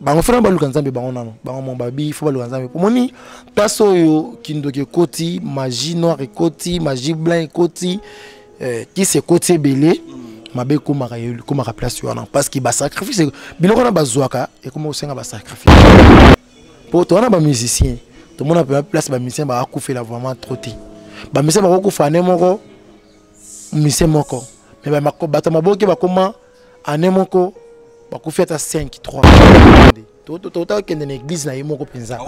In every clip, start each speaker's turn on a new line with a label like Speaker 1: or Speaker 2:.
Speaker 1: bango fana baluka nzambe bango nano bango mon babi faut baluka nzambe pomoni place oyo kindoki koti magie noire ekoti magie blanc ekoti qui se koti belé mabe komaka place wana parce que ba sacrifice biloko na bazwaka et comment osenga ba sacrifice pour toi na ba musicien tout le monde a place ba musicien ba akufela vraiment trop ti ba musicien ba kokufa ne moko musicien moko mais ba bato maboke ba koma ane moko ba kufeta 5 3 tota kende na église na yemoko penza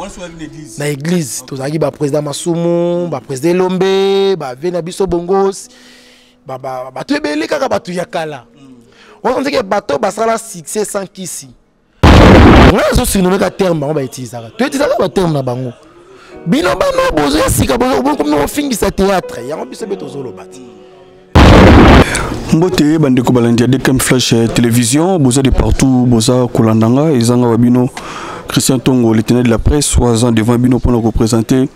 Speaker 1: na église tozaki ba président Masumu ba président Lombe ba vena biso bongos ba tu ebele kaka batu yakala on dit que bateau basala succès sans kisi on zo surnommé ka terme bango ba utilisaka tu utilisaka ba terme na bango bino bano bozo sika bozo comme no fingisa théâtre yango biso beto zo lobati
Speaker 2: Mbote bandeko balandia DKM Flash télévision boza de partout boza kolandanga ezanga babino Christian Tongo l'éternel de la presse 3 ans devant bino pour nous représenter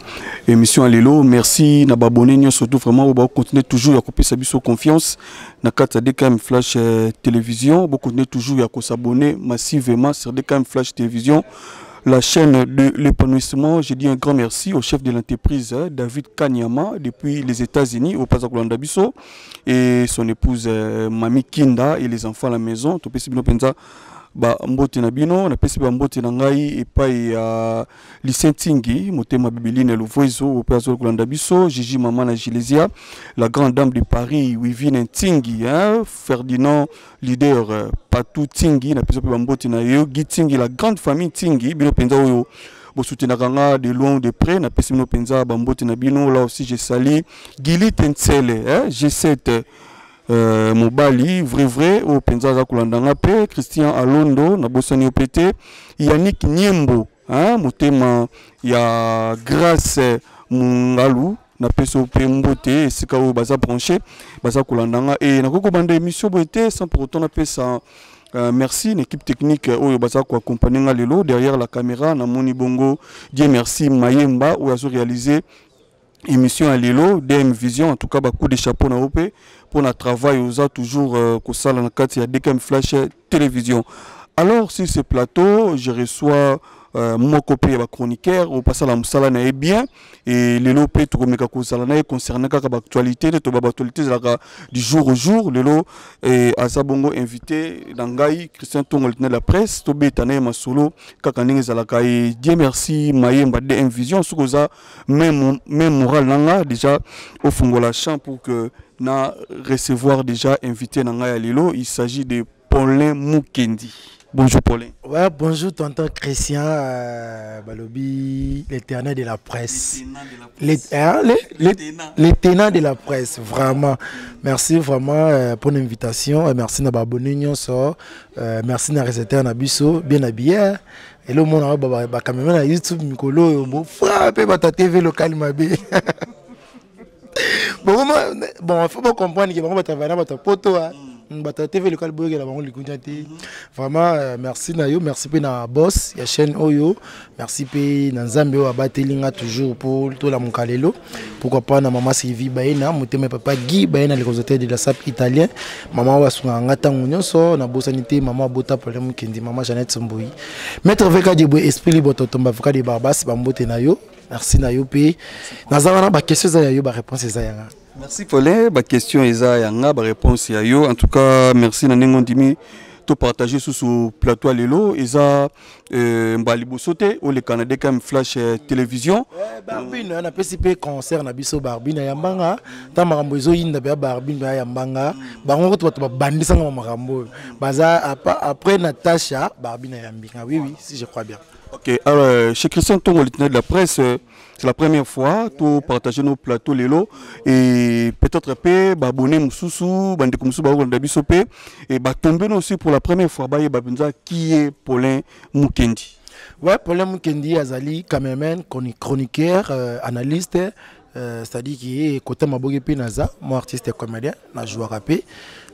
Speaker 2: émission Alelo merci na babonné surtout vraiment on va continuer toujours à couper sa biso confiance na carte DKM Flash télévision on continuer toujours à s'abonner massivement sur DKM Flash télévision la chaîne de l'épanouissement. Je dis un grand merci au chef de l'entreprise David Kanyama depuis les États-Unis au Pazakolanda Bisso et son épouse Mami Kinda et les enfants à la maison. Tout petit bino penza ba mbote na bino na pesi ba mbote na ngai et pa ya lisentingi motema bibeline luvoizo au Pazakolanda Bisso Gigi Maman na Gilesia la grande dame de Paris Wivine Tingi Ferdinand leader Patou Tingi na pesi ba mbote na yo Gitingi la grande famille Tingi bino penza oyo bo soutenakanga de loin ou de près na pesi bino penza ba mbote na bino là aussi je sali Gili Tensele G7 Mobali vrai au penza za kulandanga pe Christian Alondo na bosani opete Yannick Niembo motema ya Grâce Mungalu na peso pe mbote esika o baza branché baza kulandanga et na koko bande émission boete sans pour autant na pesa merci une équipe technique oyo baza ko accompagner nga lelo derrière la caméra na moni bongo Dieu merci Mayemba ou a réalisé émission à Lelo, DM Vision, en tout cas, coup de chapeau na OP pour notre travail, on a toujours qu'au salle dans le DKM Flash télévision. Alors, sur ce plateau, je reçois mon copie de chroniqueur, au passage à la Moussala est bien, et Lelo P, tout comme les concernant l'actualité, l'actualité du jour au jour, Lelo et Azabongo invité, Dangaï, Christian Tongo, le de la presse, Tobé Tane Masolo, Kakaning Zalakaï, Dieu merci, Mayemba DM Vision, ce que ça, même moral Nanga, déjà, au fond de la chambre pour que na recevoir déjà invité Nanga Lelo, il s'agit de Paulin Mukendi. Bonjour Paulin.
Speaker 1: Ouais, bonjour tonton Christian, Balobi, l'éternel de la presse. Les tenants de la presse, vraiment. Merci vraiment pour l'invitation. Merci de abonner. Merci de rester à Bisso, bien habillé. Et le monde a quand même à YouTube, Mikolo, frappé ta TV locale, ma bé. Bon, il faut pas comprendre que tu vas avoir ta photo. TV local boy la bango likunjati vraiment merci na yo merci pe na boss ya chaîne oyo merci pe na nzambe o abatelinga toujours pour tout la monkalelo pourquoi pas na maman Sylvie Baena motema papa Guy Baena les consultants de la SAP italien maman wa sunga ngata nyonso na bosanité maman bota problème Mukendi maman Jeannette Somboyi maître veka de esprit libre totomba veka de barbas bambote na yo merci na yo pe nazana ba question za yo ba réponse za yanga.
Speaker 2: Merci Paulin, ma question est à Yanga, ma réponse est à yo. En tout cas, merci Nanengon Dimi de partager sur ce plateau à Lelo. Et ça, Mbalibo Sote, ou le Canada comme Flash télévision.
Speaker 1: Barbine, on a participé concert na biso Barbine Yambanga. Tant marambo izo yinda be Barbine Yambanga. Bango to to bandi sanga marambo. Baza après Natacha Barbine Yambinga. Oui, si je crois bien.
Speaker 2: Ok, alors chez Christian Tongo, l'éternel de la presse. C'est la première fois tout partager nos plateaux Lelo et peut-être pe abonner Moussou bande comme Moussou ba Bisso pe et ba tomber aussi pour la première fois ba benza qui est Paulin Mukendi.
Speaker 1: Ouais, Paulin Mukendi azali cameraman, chroniqueur, analyste, c'est-à-dire qui est côté maboge pe naza, moi artiste et comédien, na joueur rapé,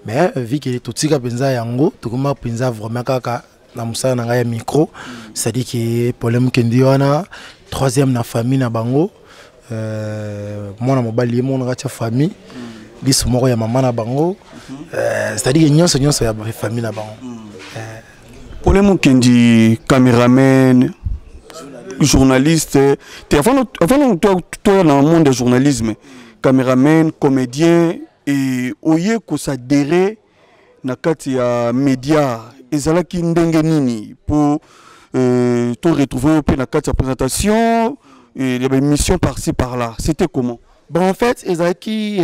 Speaker 1: mais vu qu'il est tout tika benza yango, tout comme benza vraiment kaka na musa na ngaya micro, c'est-à-dire qui est Paulin Mukendi wana troisième na famille na bango mwana mobali mon racha famille biso moko ya maman na bango c'est-à-dire nyonso ya famille na bango
Speaker 2: Problème qui dit caméraman, journaliste. Avant toi dans le monde du journalisme, caméraman, comédien et oye que ça déré na kati ya média ezala ki ndenge nini pour te retrouver au na kati ya présentation et des missions par-ci par-là. C'était comment?
Speaker 1: Bon, en fait, ezala ki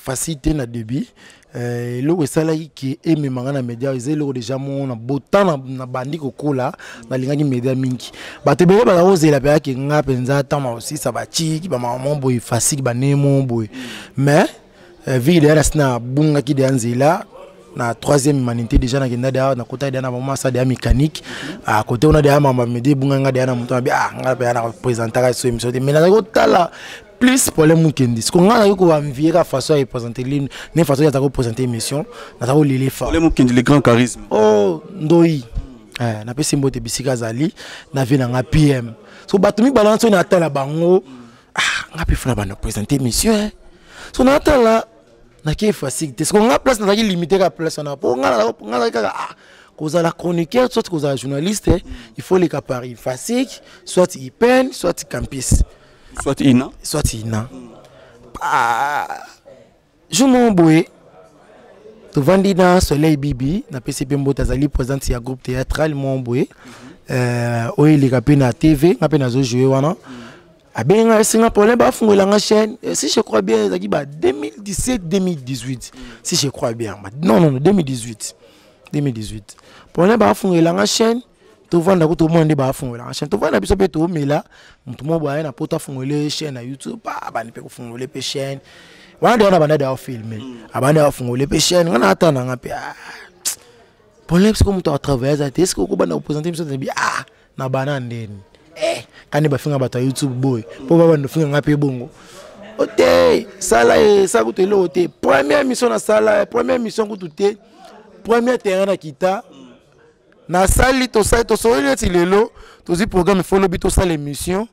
Speaker 1: facilité na début. Lo esala ki aime mangana média ezelo déjà mon botan na bandi kokola na lingaki média mingi bato bele ba ozela pe ki nga penza tama aussi ça va chi ba maman boy facile ba nemo boy mais vie de la sna bunga ki de anzela na troisième humanité déjà na kenda da na kota de na maman ça de mécanique à côté on a de maman média bunga nga de na muto nga pe na présenter so émission mais na kotala plus problème kendi ce qu'on a ko envier façon à présenter l'une ne façon à présenter émission na ta l'éléphant
Speaker 2: problème kendi le grand charisme
Speaker 1: oh ndoi na pe simbote bisika zali na vie na PM so batumi balance na tala bango nga pe funa bana présenter émission so na tala na ki facilité ce qu'on a place na ki limiter la place na pour nga ka cause la chroniqueur soit cause journaliste il faut les capari facile soit ipen soit campus
Speaker 2: soit ina
Speaker 1: je m'en boue tu vandi dans Soleil Bibi na PCP Mbota zali présente ya groupe théâtral mon boue oye les capé na TV na pe na zo jouer wana abenga singa problème ba fungola nga chaîne si je crois bien zaki ba 2017 2018 si je crois bien non 2018 problème ba fungola nga chaîne tu vends tout le monde ba fond la chaîne tu vends biso peto mais là tout le monde ba na pota fongole chaîne na YouTube ba ni pe ko fongole pe chaîne wana de na bana da filmer abana fongole pe chaîne ngana atana nga pe problème c'est comme tu as travaillé est-ce que ko bana représenter biso na bana ndeni kani ba finga bata YouTube boy po ba bana finga nga pe bongo ote sala ça ko te lo ote première mission na sala première mission ko tout premier terrain na kita na sali to sai to so ile ti lelo to zi programme follow bi to sala émission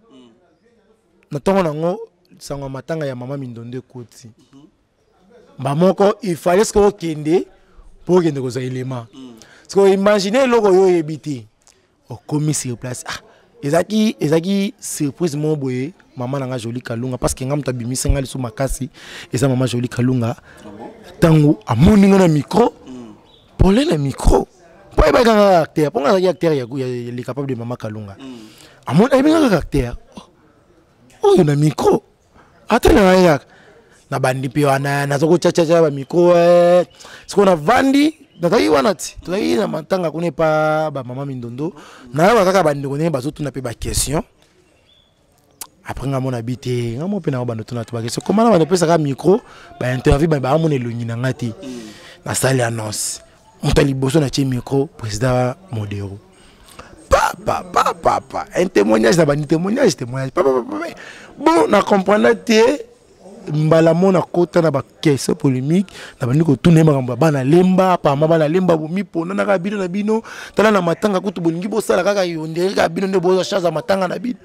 Speaker 1: na tongo nango sango matanga ya mama Mindonde Koti ba moko il fallait ce ko kende pour kende ko za élément parce que imaginer logo yo ebiti au commis sur place ezaki surprise mo boye mama nanga Jolie Kalunga parce que ngam tabimi senga liso makasi eza mama Jolie Kalunga tango amoni na micro pour le micro. Pourquoi il y a un acteur? Pourquoi il y a un acteur qui est capable de Mama Kalunga? Il y a un acteur. Oh, il y a un micro. Attends, il y a un na bandi pe wana na zoko chacha ba micro ce qu'on a vendu na tayi wana ti tayi na mantanga kone pa ba mama Mindondo na ba kaka bandi kone ba zotu na pe ba question après nga mona bité nga mo pe na ba ndoto na to ba question comment na ba pesa ka micro ba interview ba mo ne longi na ngati na salle annonce Montali Bosso na micro président Modéro. Papa. Un témoignage là-bas, témoignage. Bon, na comprendre que mbalamo na kota na ba question polémique, na bani ko tourner ba na lemba, pa ma ba na lemba bo mi pona na ka bino na bino, tala na matanga kutu bolingi bo sala kaka yondere ka bino ne bo charge matanga na bino.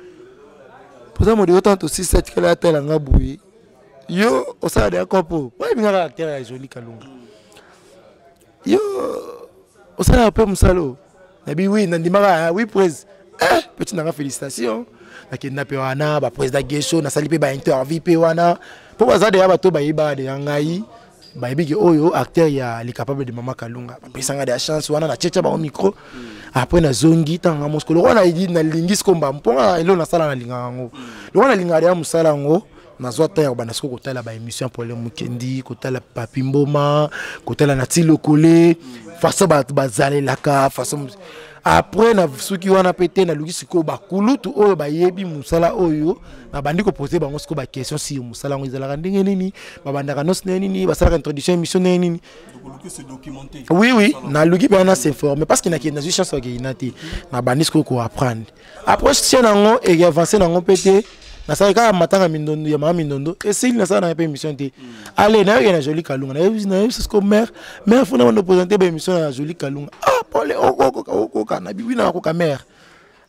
Speaker 1: Président Modéro tant aussi cette que la telle nga boui. Yo, o sala de akopo. Ouais, bien caractère ya Jolie Kalunga. Yo, au salaire un peu moussalo. Nabi oui, nandimara oui prise. Petit nanga félicitations. Na kidnappé wana ba président Gesho na salipe ba interview pe wana. Pour bazade ya bato ba iba de ngai. Ba ibiki oyo acteur ya li capable de Mama Kalunga. Ba pesanga de chance wana na checha ba au micro. Après na zongi tanga moskolo wana idi na lingis komba mponga elo na sala na linga ngo. Lo wana linga ya musala ngo. Nazwa ta ya bana siko kotala ba émission problème mukendi kotala papi mboma kotala na tilo kolé façon ba zale laka façon après na suki wana pété na luki siko ba kulutu oyo ba yebi musala oyo na bandi ko poser bango siko ba question si musala ngo ezala ndenge nini ba bandaka nos nini ba sala introduction émission nini donc luki se documenter oui na luki bana s'informer parce qu'il na ki na chance ke inati na bandi siko ko apprendre après c'est nango et avancer nango pété na sa ka matanga Mindondo ya mama Mindondo et c'est na sa na pe émission té allez na yo na Jolie Kalunga na c'est ce mère fona on présenter ba émission na Jolie Kalunga pour les oko na bibi na ko mère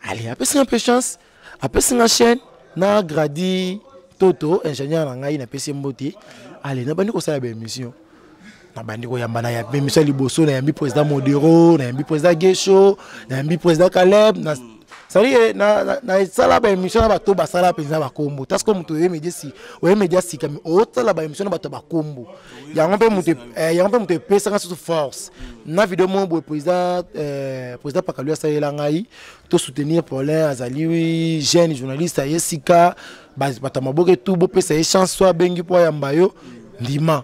Speaker 1: allez après c'est un peu chance après c'est une chaîne na gradi Toto ingénieur na ngai na PC Mbote allez na bandi ko sala ba émission na bandi ko yamba na ya émission liboso na yambi président Modero na yambi président Gesho na yambi président Caleb na sali na sala ba émission na bato ba sala penza ba kombo parce que muto ye media si kami o sala ba émission na bato ba kombo ya ngombe muto pesa nga sous force na vidéo mo bo président Pakalu sa yela ngai to soutenir Paulin Azali jeune journaliste Yesika bato maboke tout bo pesa e chance so bengi po yamba yo ndima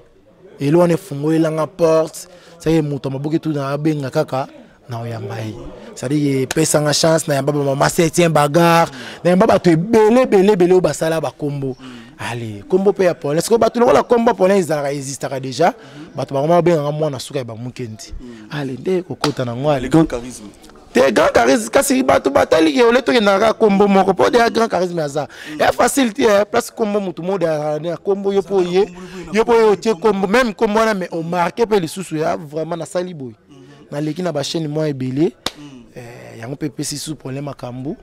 Speaker 1: et là on est fongolé la porte ça y est muto maboke tout na benga kaka na oyambai ça dit pesa nga chance na yamba mama septième bagarre na yamba bato belé au basala ba combo allez combo pe ya Paulin est-ce que bato la combo Paulin ils existera déjà bato ba mama benga mwana suka ba mukendi allez nde kokota na ngwa
Speaker 2: le grand charisme
Speaker 1: des grands charisme kasi bato batali ke ole to ke na combo moko po des grands charisme aza et facilité place combo mutu mode na combo yo po tie combo même combo na mais on marqué pe le sous vraiment na sali boy na leki na ba chaîne moi ebele yango pe pesi sous problème makambu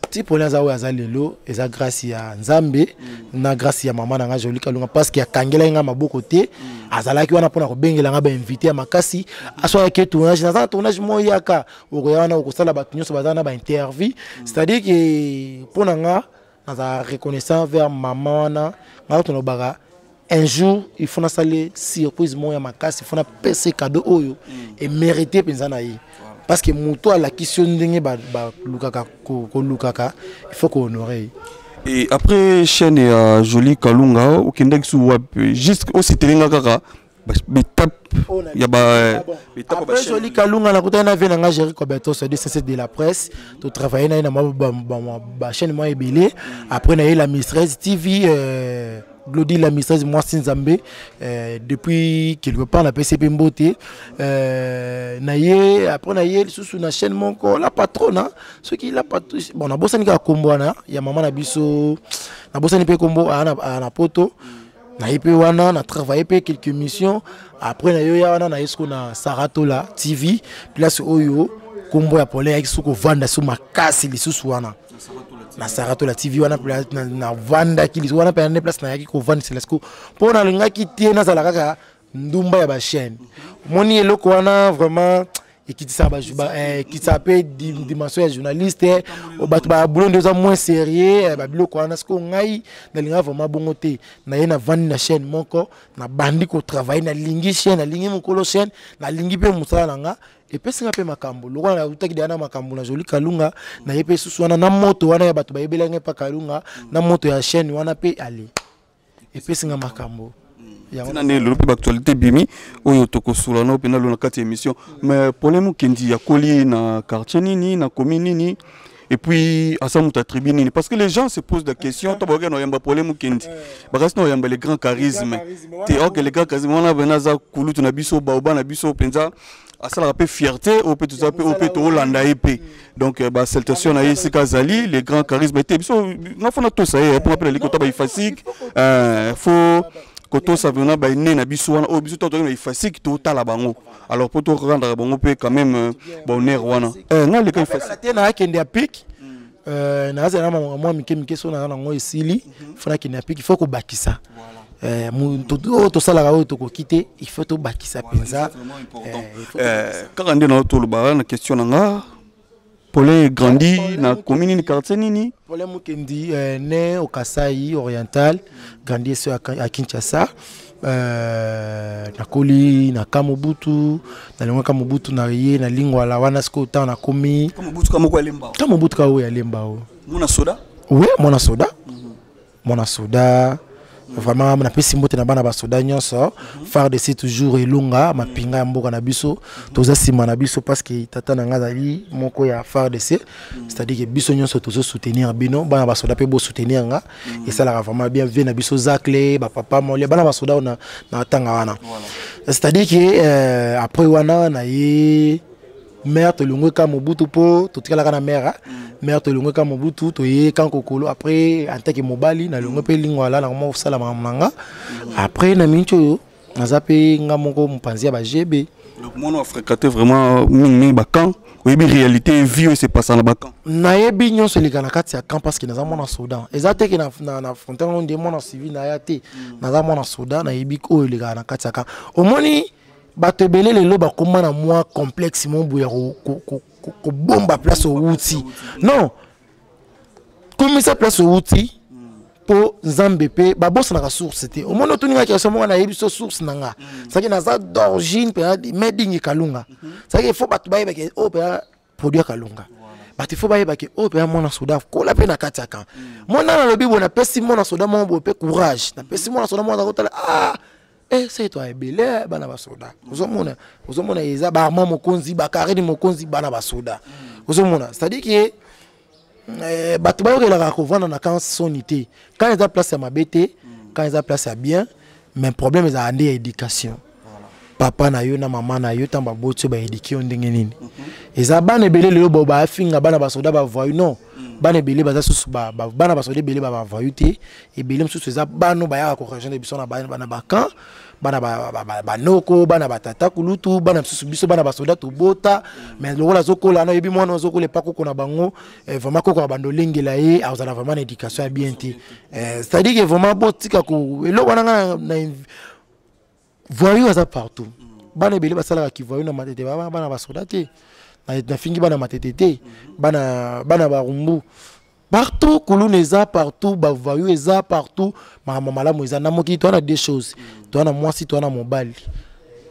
Speaker 1: ti problème za wa za lelo eza grâce ya Nzambe na grâce ya maman na Jolie Kalunga parce que ya kangela nga maboko te azalaki wana pona ko bengela nga ba invité ya makasi asoya ke tournage na tournage moyaka okoyana okosala ba tunyo so bazana ba interview c'est-à-dire que pona nga na reconnaissant vers maman wana nga to no baga un jour il faut na saler surprise moya makasi il faut na pese cadeau oyo et mériter penzana yi parce que muto à la question ndenge ba lukaka ko lukaka il faut qu'on honorer.
Speaker 2: Et après chaîne ya Jolie Kalunga au Kindek sou juste aussi telinga kaka étape ya ba étape
Speaker 1: ba Jolie Kalunga na kutana vena nga gérer Roberto c'est de la presse to travailler na ba chaîne moi ebele après na la Mistress TV Glody la Mistress moi Nzambe depuis quelque part la PCP Mbote naye après naye sous na chaîne mon ko la patronne ce qui la patronne bon na bosani ka kombo na ya maman na biso na bosani pe kombo na poto na ipe wana na travaillé pe quelques missions après na yo ya wana na esko na Saratola TV place oyo kombo ya Paulin ya soko vanda sous makasi lisusu wana na Saratola TV wana na vanda ki lisusu wana pe na place na yaki ko vanda selesco pona linga ki tie na zala kaka ndumba ya ba chaîne moni eloko wana vraiment et qui s'appelle dimension journaliste au bat ba boulot de moins sérieux ba biloko wana ce ko ngai na linga vraiment bongote na yena vandi na chaîne moko na bandi ko travailler na lingi chaîne na lingi mukolo chaîne na lingi pe musala nga et puis singa pe makambo lokwa na utaki dana makambo na Jolie Kalunga na yepe susu wana na moto wana ya bato ba yebelanga pa Kalunga na moto ya chaîne wana pe aller et puis singa makambo
Speaker 2: tina ne le pe actualité bimi oyo toko sula no pena lona kati émission mais problème kendi ya koli na quartier nini na commune nini et puis à ça muta tribune nini parce que les gens se posent des questions to boga no yamba problème kendi bakasi no yamba les grands charismes te ok les grands charismes on a benaza kulutu na biso baoba na biso penza asala rapé fierté au peut tout ça au peut to landa ep donc ba salutation na ici Kazali les grands charismes te biso na fona to ça pour appeler les kota ba ifasik faut Koto savona ba ine na biso wana o biso to na ifasik to tala bango alors pour to rendre bango pe quand même bonheur wana na le ka ifasik
Speaker 1: na kende ya pic na za na moi mike so na ngo esili fona kende ya pic il faut ko bakisa to sala ka to ko quitter il faut to bakisa penza
Speaker 2: quand on est to le ba na question nga Paulin grandi na commune ni quartier nini
Speaker 1: Paulin Mukendi né au Kasai oriental grandi à Kinshasa na koli na Kamobutu na lingwa Kamobutu na riye na lingwa la wana sko ta na komi
Speaker 2: Kamobutu kamo kwa lemba
Speaker 1: Kamobutu ka ya lemba o
Speaker 2: mona soda
Speaker 1: oui mona soda vraiment na pesi mbote na bana ba soda nyonso phare de c'est toujours elonga mapinga ya mboka na biso toza sima na biso parce que tata na ngazali moko ya phare de c'est-à-dire que biso nyonso tozo soutenir bino bana ba soda pe bo soutenir nga et ça la vraiment bien vu na biso zakle ba papa molia bana ba soda na tanga wana c'est-à-dire que après wana na ye mère to longwe ka Mobutu po to tikala kana mère mère to longwe ka Mobutu to ye kan kokolo après en tant que mobali na longwe pe lingwa la na mo sala manga après na mincho yo naza pe nga moko mpanzi ya ba GB
Speaker 2: Donc moi on a fréquenté vraiment ming bakan. Oui, mais réalité vie c'est pas ça na bakan.
Speaker 1: Na yebi nyon se lika na kati ya camp parce que naza mona soda. Ezate ke na frontière on de mona civil na yate. Naza mona soda na yebi ko lika na kati ya camp. Omoni bato belé lelo ba koma na moi complexe mon boya ko bomba place au outil. Non. Comme ça place au outil pour Nzambe pe ba boss na source c'était. Omoni otuninga ki asomo na yebi so source nanga. Ça que naza d'origine pe made in Kalunga. Ça que faut bato ba yeba ke o pe produit Kalunga. Bato faut ba yeba ke o pe mona soda ko la pe na kati ya camp. Mona na lobi bona pesi mona soda mon bo pe courage. Na pesi mona soda mona ko ah eh c'est toi ebele bana basoda ozomona eza ba armand mokonzi ba kareni mokonzi bana basoda ozomona c'est-à-dire que bato ba yokela ko vendre na quand sonité quand ils a place à mabete quand ils a place à bien mais problème ils a andi éducation papa na yo na maman na yo tamba botso ba éduquer ndenge nini eza bana ebele lelo ba finga bana basoda ba voyu non bana ebele baza susu bana basoda ebele ba voyu te ebele msusu eza bano ba ya ko rejoindre biso na bana bakan bana ba noko bana batata kulutu bana msusu biso bana basoda to bota mais lokola zokola na yebi mwana zokola pa koko na bango vraiment koko na bando lengela ye azala vraiment na éducation bien te c'est-à-dire que vraiment botika ko eloko na voyou ça partout bana ebele basala ki voyou na matete bana basoda te na fingi bana matete te bana barumbu partout kuluneza partout ba voyou eza partout malamu eza na moki to na deux choses to na moi si to na mobile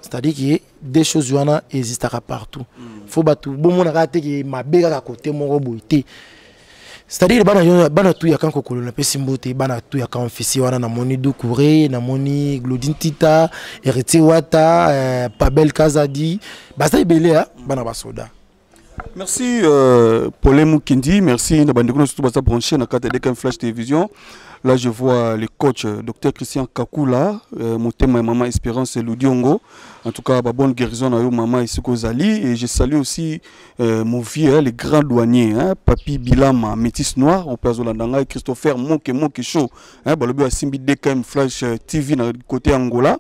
Speaker 1: c'est-à-dire que des choses yana existera partout faut batu bomona ka te ke mabeka ka côté moko boité c'est-à-dire bana tu ya kan kokolo na pesi mbote bana tu ya kan officier wana na moni Doucouré na moni Glodine Tita Héritier Wata Pabel Kazadi basa ibele ha bana basoda.
Speaker 2: Merci Paulin Mukindi, merci Nabandeko surtout basa branché na carte de Flash Télévision. Là, je vois le coach Dr Christian Kakula, mon thème est Maman Espérance et Ludiongo. En tout cas, bonne guérison à eux, Maman Isoko Zali. Et je salue aussi mon vieux, les grands douaniers, Papi Bilama, Métis Noir, au Père Zolandanga, et Christopher Monke Show. Balobi a Simbi DKM Flash TV côté Angola.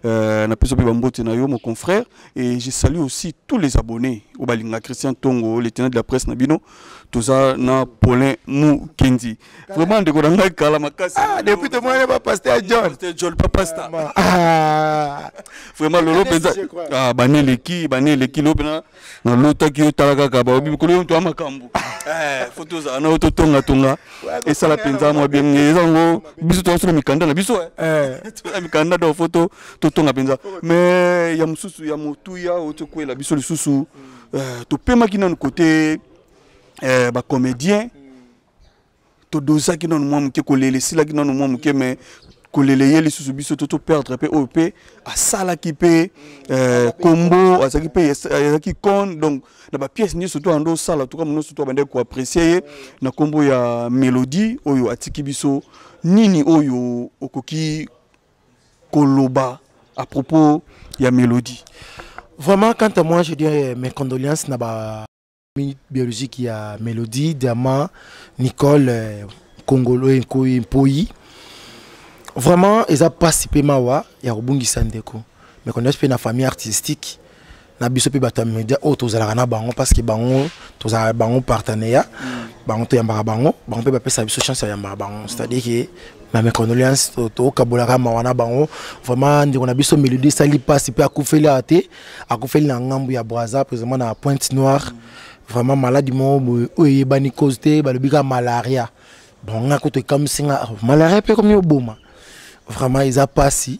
Speaker 2: Mon confrère, et je salue aussi tous les abonnés au Balinga Christian Tongo, les tenants de la presse Nabino, tout ça na Paulin Mukendi. Vraiment de Godanga Kalamakasi. Ah, depuis tout le monde pas pasteur John. Pasteur John pas pasteur. Ah. Vraiment Lolo Peza. Ah, baneleki lopena na lota ki otalaga ka ba obi ko yo to amakambu. Photos na ototonga tonga. Et ça la penza moi bien ezango biso to sur mikanda na biso mikanda do photo tonga penza mais ya mususu ya motuya otokwela biso lisusu to pema ki na côté ba comédien to dosa ki na mo muke ko lele sila ki na mo muke mais ko lele yeli lisusu biso to perdre pe op a sala ki pe combo a saki pe ya ki kon donc na ba pièce ni surtout ando sala to comme nous surtout bande ko apprécier na combo ya mélodie oyo atiki biso nini oyo okoki koloba à propos de la mélodie.
Speaker 1: Vraiment, quant à moi, je dis mes condoléances à la biologique qui a Mélodie, Diamant, Nicole, Congolo et Mpoyi. Vraiment, ils ont participé à la Rubungi Sandeko. Mais quand on est une famille artistique, na biso pe bato média o tozala na bango parce que bango tozala bango partenariat bango to yamba bango pe ba pesa biso chance ya yamba bango c'est-à-dire que ma mes condoléances to kabolaka mawana bango vraiment ndiko na biso Mélodie sali passe pe akufeli ate akufeli na ngambu ya Brazza précisément na Pointe Noire vraiment maladie mo oyebani cause te balobika malaria bon ngako to comme singa malaria pe comme yoboma vraiment ils a passé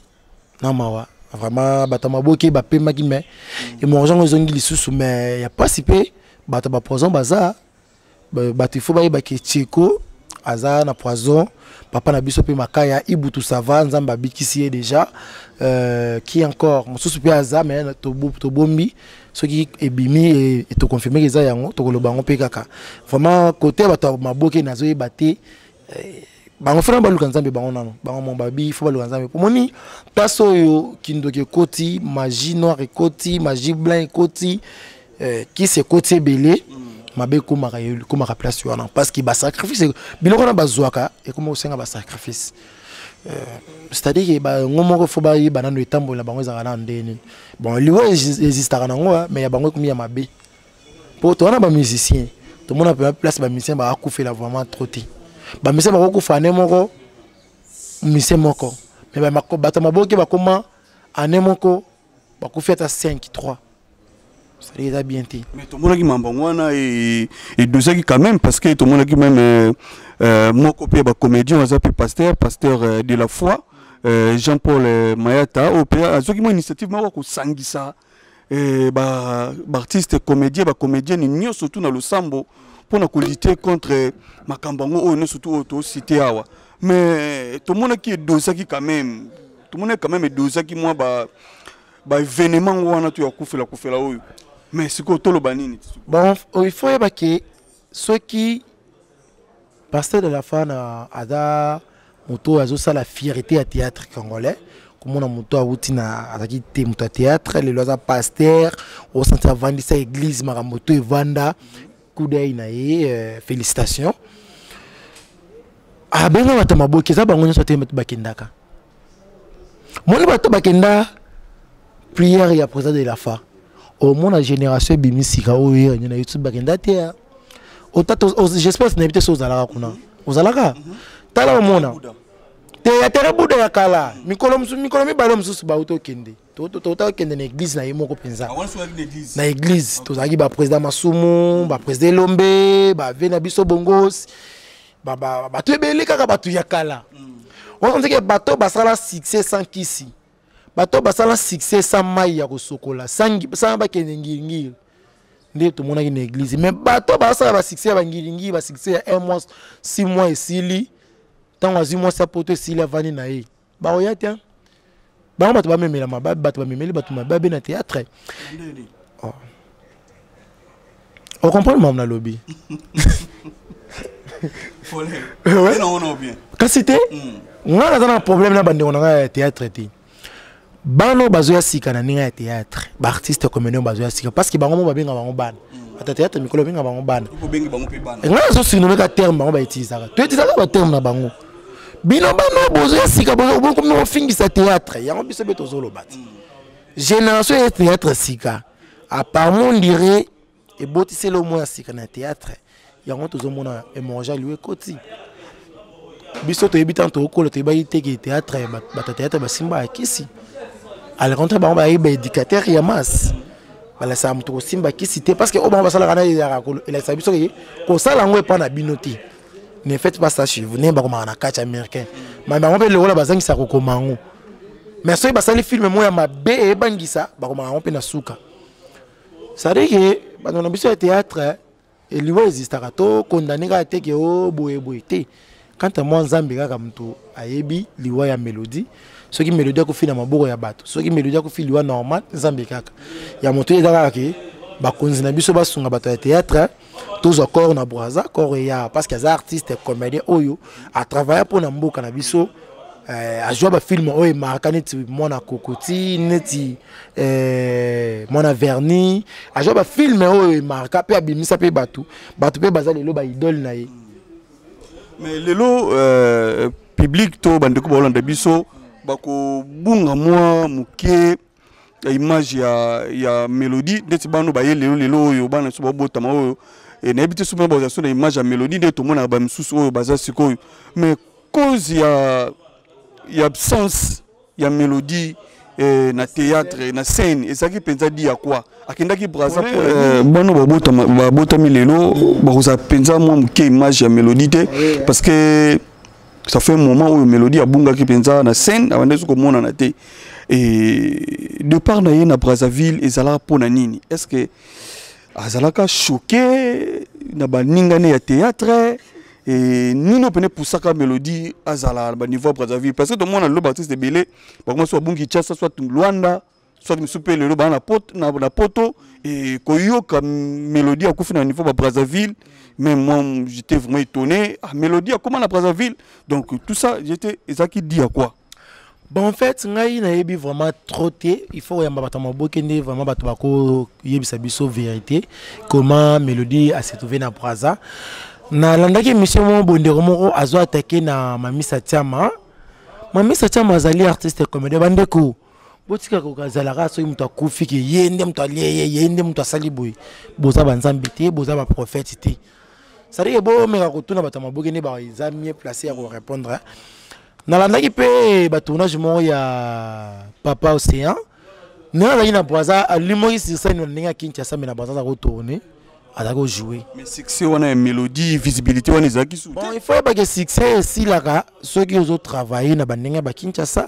Speaker 1: na mawa vraiment batama boké ba pe maki mais et mon gens ont dit sous mais y a pas si peu batama poison baza batu faut ba ke tcheko aza na poison papa na biso pe makaya ibutu sava nzamba bikisi déjà qui encore mon sous pe aza mais to bombi ce qui est bimi et to confirmer que ça yango to koloba ngo pe kaka vraiment côté batama boké nazo yebate bango fana baluka nzambe bango nano bango mon babi faut baluka nzambe pomoni place oyo kindoke koti magie noire ekoti magie blanc ekoti qui se koti belé mabe komaka place wana parce que ba sacrifice biloko na bazwaka et comme osenga ba sacrifice c'est-à-dire que bah ngomoko faut ba yiba nano etambola bango za kana ndeni bon liwo existera nango mais ya bango komi ya mabe pour toi na ba musicien tout le monde a place ba musicien ba akufela vraiment trop ti ba musicien ba ko fane moko musicien moko mais ba bato maboki ba koma ane moko ba kufeta 5-3 ça déjà bien ti
Speaker 2: mais tout le monde qui m'embangwana et deux qui quand même parce que tout le monde qui même mon copain ba comédien on s'appelle pasteur de la foi Jean-Paul Mayata au PA ceux qui ont initiative ma ko sangisa ba artiste comédien ba comédien ni surtout dans le sambo pour na lutter contre makambango on surtout auto cité awa mais tout le monde qui est dosé qui quand même tout le monde quand même dosé qui moi ba événement wana tu akufela oyo mais c'est quoi tout le banini
Speaker 1: bon il faut y que ceux qui pasteur de la fin ada moto azo ça la fierté à théâtre congolais comme on a moto awuti na azaki te moto théâtre les lois pasteur au centre vendre sa église maramoto et vanda kuda ina félicitations ah benga mata maboki za bango nyoso te metu bakendaka moni bato bakenda prière ya président de la fa au moins la génération bimisika oyo na YouTube bakenda te j'espère que n'habite aux alaka kuna aux alaka tala mona te ya tere buda ya kala mikolo mi balom susu ba auto kende to kende na église na yemo ko penza na église to zaki ba président Masumu ba président Lombe ba vena biso bongos ba to ebele kaka ba tu ya kala on dit que bato basala succès sans kisi bato basala succès sans mai ya kosokola sans ba kende ngir nde to mona ki église mais bato basala ba succès ba ngiringi ba succès ya 1 mois 6 mois et sili tant wazi mois sa poto sili avani na ye ba oya tiens ba bato ba memela mababe bato ba memeli bato mababe na théâtre on comprend mon na lobby
Speaker 2: ouais non on bien
Speaker 1: quand c'était on a un problème na bande on a théâtre ti bano bazoya sika na ninga ya théâtre ba artiste comédien bazoya sika parce que bango ba benga bango bana ata théâtre mikolo benga bango bana
Speaker 2: ko bengi bango pe bana
Speaker 1: nga zo surnommer ka terme bango ba utilisaka to utilisaka ba terme na bango bino bano bazoya sika bango comme no fingisa théâtre yango biso beto zolo bati génération ya théâtre sika à part mon dirait et botissé le moins sika na théâtre yango to zo mona e manger lui koti biso to ebitan to ko to ba yiteki théâtre ba théâtre ba simba akisi à la contre ba éducateur ya masse bala sa muto simba ki cité parce que au ba sala kana ya ko il a sabi so ko sala ngwe pa na binoti ne faites pas ça chez vous ne ba ko na catch américain mais ba ngwe le wala bazangi sa ko komango mais so ba sali film mo ya mabe e bangisa ba ko ngwe na suka ça dit que ba na biso ya théâtre et lui existe to condamné ka te ke o boye te quand moi nzambe kaka muto ayebi liwa ya mélodie ceux qui mélodie ko fina maboko ya bato ceux qui mélodie ko fili wa normal nzambe kaka ya moto ezaka ke ba konzi na biso basunga bato ya théâtre tous encore na braza corps ya parce que les artistes comédiens oyo a travailler pour na mboka na biso a jouer ba film oyo markani ti mona kokoti neti mona verni a jouer ba film oyo marka pe abimisa pe bato pe bazali lo ba idole na ye
Speaker 2: mais lelo public to bandeko ba Hollande biso bako bunga moi muke image ya mélodie ndeti bano ba lelo oyo bana so botama oyo et n'habite souvent ba na image ya mélodie de tout le monde ba msusu oyo baza sikoyo mais cause ya absence ya mélodie na théâtre na scène et ça qui pensa di ya quoi akendaki braza bano ba botami lelo ba koza pensa moi muke image ya mélodie te parce que ça fait un moment où mélodie a bunga qui pensa na scène avant de ce qu'on mona na té et de par na na Brazzaville et zala pona nini est-ce que azalaka choqué na ba ningane ya théâtre et nino pene pour ça ka mélodie azala ba niveau Brazzaville parce que tout le monde a le baptiste de belé ba comment soit bungi tchasa soit Luanda soit me souper le ba na poto et koyoka mélodie a kufi na niveau ba Brazzaville. Mais moi, j'étais vraiment étonné. Ah, mélodie, comment la Brazzaville? Donc, tout ça, j'étais. Et ça qui dit à quoi?
Speaker 1: Bon, en fait, il y a vraiment trotté. Il faut vraiment vérité. Comment mélodie a se trouvé dans Brazza. Na landaki mission mon bonderomo a attaqué na Mamisa Tiama. Mami ça tient mazali artiste comédien bandeko. Botika ko kazalaka so muto akufi ki yende muto aliye yende muto asali boy. Boza banzambi te, boza ba prophète te. Ça dit bo meka kotuna batama bogene ba ils mieux placé à répondre. Na landaki pe ba tournage mo ya Papa Océan. Na la ina boza limoyi sur scène ninga Kinshasa mais na boza ko tourner. À jouer.
Speaker 2: Mais succès, on a une mélodie, visibilité, on est qui
Speaker 1: bon, il faut que succès si là, ceux qui ont travaillé na bandenga ba Kinshasa.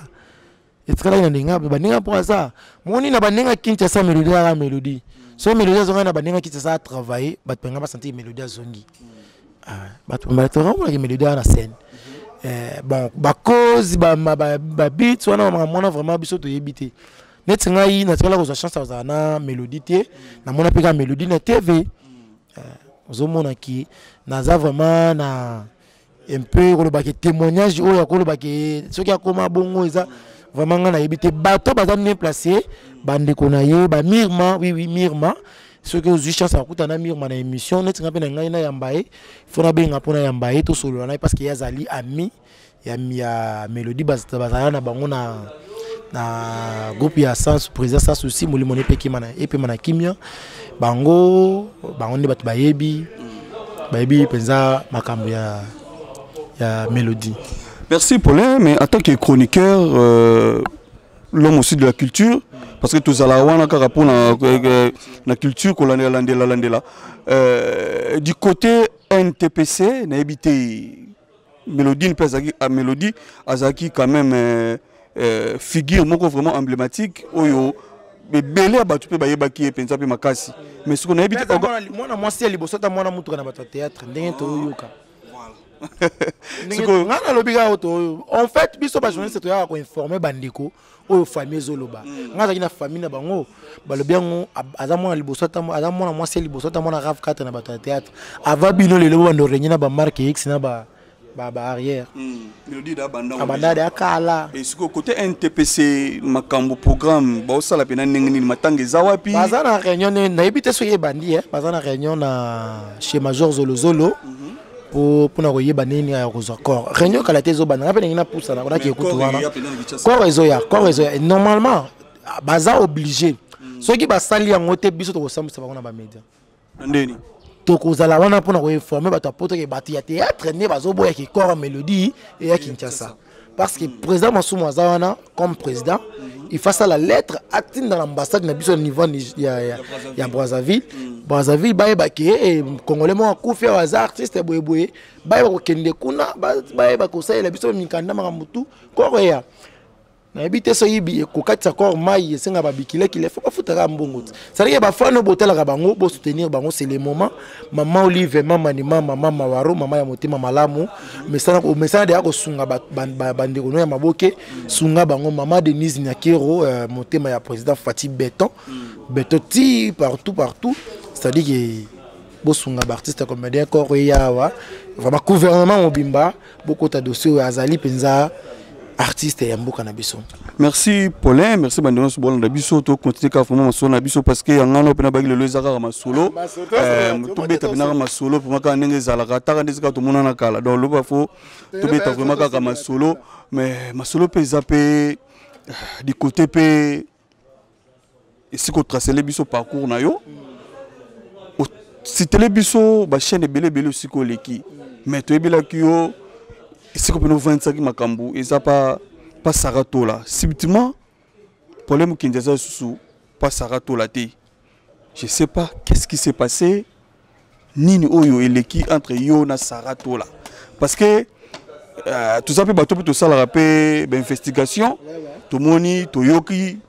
Speaker 1: Et très là na bandenga pour ça. Moni na bandenga Kinshasa mélodie la mélodie. So mélodie zonga na bandenga Kinshasa travailler, ba penga ba sentir mélodie zongi. Ba on la mélodie na scène. Bon, ba cause ba beat, on a vraiment biso to yebité. Net ngai na tala ko chance na mélodie té, na mona peka mélodie na TV. Ozomona ki naza vraiment na un peu le témoignage ou ce qui a comme bongo eza vraiment na yebité bateau bazam bien placé bande konaye ba Mirma oui Mirma ce que j'ai chance à kuta na Mirma na émission net ngape na ngai na yambaye fona benga pona yambaye to solo na parce que yazali ami ya mélodie bazala na bango na groupe ya sans président sans souci molimo ne peki mana et puis mana kimia bango ne batu bayebi penza makambo ya mélodie.
Speaker 2: Merci Paulin, mais en tant que chroniqueur l'homme aussi de la culture parce que tous ala wana ka rapport na culture ko landela du côté NTPC na habité mélodie pesaki à mélodie azaki quand même figure moko vraiment emblématique oyo belé abatu pe bayeba ki penza pe makasi mais ce qu'on a habité
Speaker 1: moi na moi c'est liboso ta moi na mutu na bato théâtre ndenge to yoka en fait biso ba journaliste to ya ko informer bandeko oyo famille zoloba ngaza kina famille na bango balobiango azamona liboso ta azamona moi c'est liboso ta mona rave 4 na bato théâtre ava bino lelo bando renye na ba marque X na ba arrière
Speaker 2: mélodie da
Speaker 1: banda da kala
Speaker 2: et ce côté NTPC makambo programme ba osala pena ningini matange zawapi
Speaker 1: bazana réunion na ebité so yebandi bazana réunion na chez Major Zolo pour na koyeba nini ya kozwa corps réunion kala tezo bana ngapena ngina poussa na kona ki ekutuwana corps ezoya normalement baza obligé ceux qui basali yango te biso to kosambisa bakona ba média
Speaker 2: ndeni
Speaker 1: tokozala wana pona ko informer bato apoto ke bato ya théâtre ne bazoboya ki corps mélodie et ya Kinshasa parce que président Masumu Azawana comme président il fasse la lettre atteindre dans l'ambassade na biso niveau ya Brazzaville ba ke congolais mo akufi az artiste boyeboye ba ko kende kuna ba ko sala biso mikanda mamutu corps ya na habité so yibi ko katisa corps mai esenga babikile kile faut pas foutre mbongo ça dire ba fano botela ka bango bo soutenir bango c'est le moment maman Olive maman Nima maman Mawaro maman ya motema malamu mesana de ko sunga bande ko no ya maboke sunga bango maman Denise Nyakero motema ya président Fatih Beton ti partout c'est à dire que bo sunga ba artiste comédien corps ya wa vraiment gouvernement mobimba beaucoup ta dossier azali penza artiste ya mboka na biso.
Speaker 2: Merci Paulin, merci bandeno so bolanda biso to continuer ka vraiment masolo na biso parce que yangano pena bagi le ezaka masolo to beta pena masolo pour maka ndenge zalaka taka ndezika to mona na kala donc lo ba fo to beta vraiment ka masolo mais masolo pe zapé du côté pe ici ko tracer les biso parcours na yo si télé biso ba chaîne belé aussi ko leki mais to ebila ki yo c'est comme nous 25 makambu et ça pas Sarato là subitement problème Kinshasa sous pas Sarato là té je sais pas qu'est-ce qui s'est passé nini oyo eleki entre yo na Sarato là parce que tout ça peut bateau tout ça la rappel investigation tout moni to yoki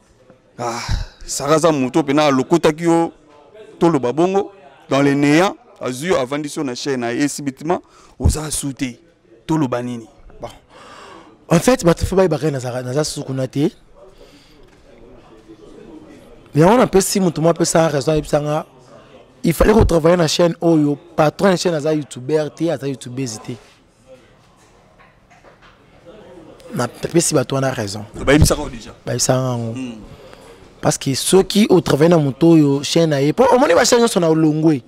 Speaker 2: Saraza moto pena lokota kio to lo babongo dans les néants azur avant de sur chaîne et subitement aux a sauté tout le banini.
Speaker 1: Bon. En fait, il fallait retravailler la chaîne Oyo, patron de la chaîne à YouTuber, à YouTuber. On a raison. Parce que ceux qui ont travaillé dans mon chaîne, au moins, chaîne sont au Longwe.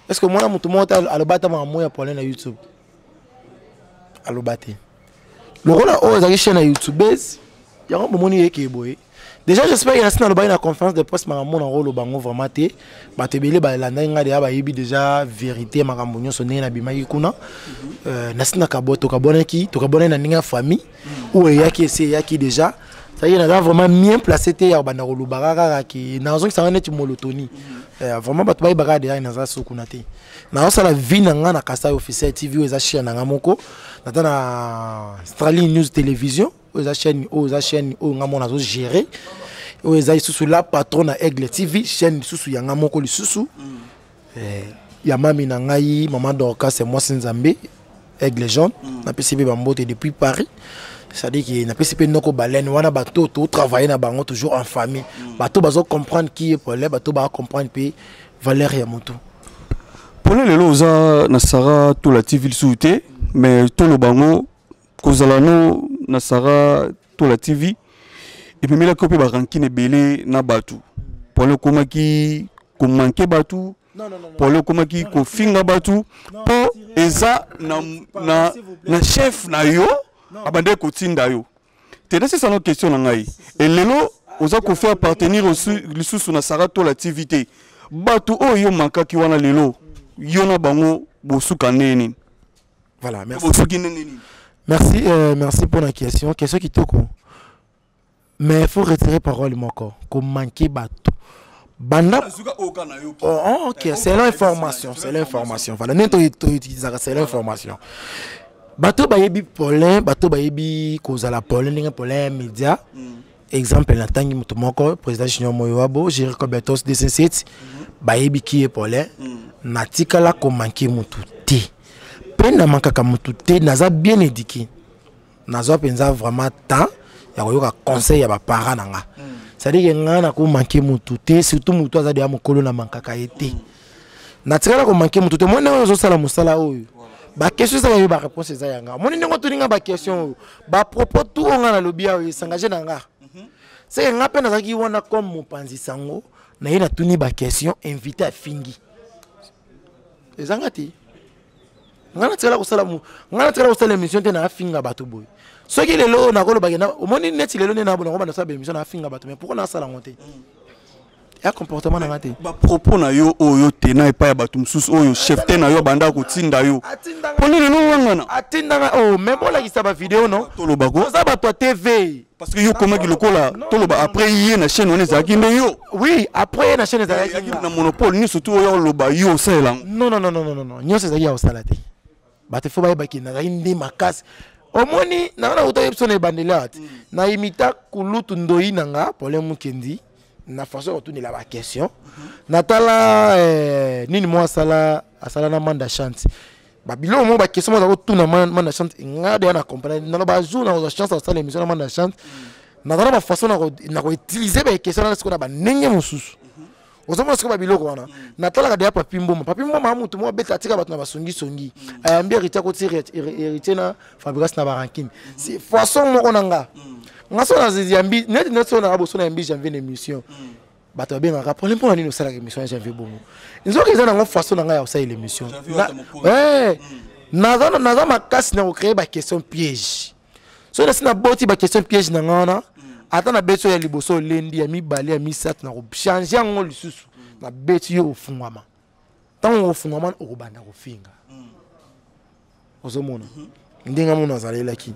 Speaker 1: Est-ce que moi, je suis à YouTube? Alobate le rôle oh ezaki chaîne YouTube yango bomoni yeke boye déjà j'espère qu'il y a une conférence de presse makambo na rôle bango vraiment te batebele ba landa nga de ba yebi déjà vérité makambo nyonso ndenge na bimaki kuna nasina kaboto kabonaki to kabona na ninga famille ou yaki essayer yaki déjà ça y est là vraiment bien placé te ya bana rôle baraka ki na zo ça net molotoni vraiment bato ba ibaka de na za sokuna te na ça la vie na nga na Kasai officiel TV eza chaîne na moko na na Starling News Télévision aux chaînes où on a géré aux sous la patron à Aigle TV chaîne sous yanga moko li sous ya mami na ngai maman Dorcas c'est moi Sinzambe Aigle jaune na PCB bambote depuis Paris ça dit que na PCB noko baleine wana bato to travailler na bango toujours en famille bato bazo comprendre qui est problème bato ba comprendre pe valeur ya moto
Speaker 2: pour les loza na Sara to la TV souté mais to le bango kozalano na Sara to la TV et puis la copie ba rankine belé na batu pour le koma ki ko manquer batu pour le koma ki ko finga batu pour eza na chef na yo abande ko tinda yo te c'est ça notre question na ngai et lelo oza ko faire appartenir aussi lisusu na Sara to la TV te batu o yo manka ki wana lelo yo na bango bosuka neni
Speaker 1: voilà merci merci pour la question qui te ko mais il faut retirer parole mon corps comme manquer bateau banda oh, ok c'est l'information voilà neto c'est l'information bateau bayebi polin bateau bayebi cause la polin ninga polin média exemple na tangi muto moko président Junior Moyoabo gérer Cobertos DC7 bayebi qui est polin na tikala ko manquer mutu te pena mankaka mutu te naza bien éduqué naza penza vraiment temps ya koyoka conseil ya ba parents nanga ça dit que ngana ko manquer mutu te surtout mutu aza dia mokolo na mankaka été na tikala ko manquer mutu te mona ozo sala musala oyo ba question ça ba réponse za yanga moni ndingo tuninga ba question ba propos tout nga na lobia oyo sangaje nanga c'est nga pena za ki wona comme mopanzi sango na yena tuni ba question invité à fingi ezangati ngana tsela ko sala émission te na finga bato boy soki lelo na kolo bagena omoni neti lelo na bona ko ba sala émission na finga bato mais pourquoi na sala ngote ya comportement na ngate
Speaker 2: ba propos na yo oyo te na epa ya bato mususu oyo chef te na yo banda ko tinda yo poni lelo wangana
Speaker 1: atinda oh même on la ki ba vidéo non
Speaker 2: toloba ko
Speaker 1: ça ba to TV
Speaker 2: parce que yo comment ki lokola toloba après hier na chaîne on ezaki nde yo
Speaker 1: oui après na chaîne ezaki
Speaker 2: na monopole ni surtout oyo loba yo sala
Speaker 1: non nyoso ezaki ya sala te bato fo ba ki na indi makasi omoni na uta episode bandelat na imita kulutu ndoi nanga problème kendi na façon retourner la question natala nini mo asala na manda chance ba bilo mo ba question mo za ko tuna manda chance ngade na comprendre na ba jour na chance asala émission na manda chance na ba façon na ko utiliser ba question na ce qu'on a ba nenge mususu ozomona siko ba biloko wana natala ka dia papi mboma mutu mo beta tika bato na basongi ayambi héritier ko tire héritier na Fabrice na barankine c'est façon moko nanga ngaso na ziyambi net so na boso na yambi janvier émission bato benga ka problème pour nini osala émission ya janvier bongo nzoki eza na façon nanga ya osala l'émission naza makasi na ko créer ba question piège so na sina boti ba question piège na ngana ata na beto ya liboso lendi ya mibale ya misatu na ko changer ngo lisusu na beto yo ofungwama tango ofungwama okobanda kofinga ozomona ndinga mona zalelaki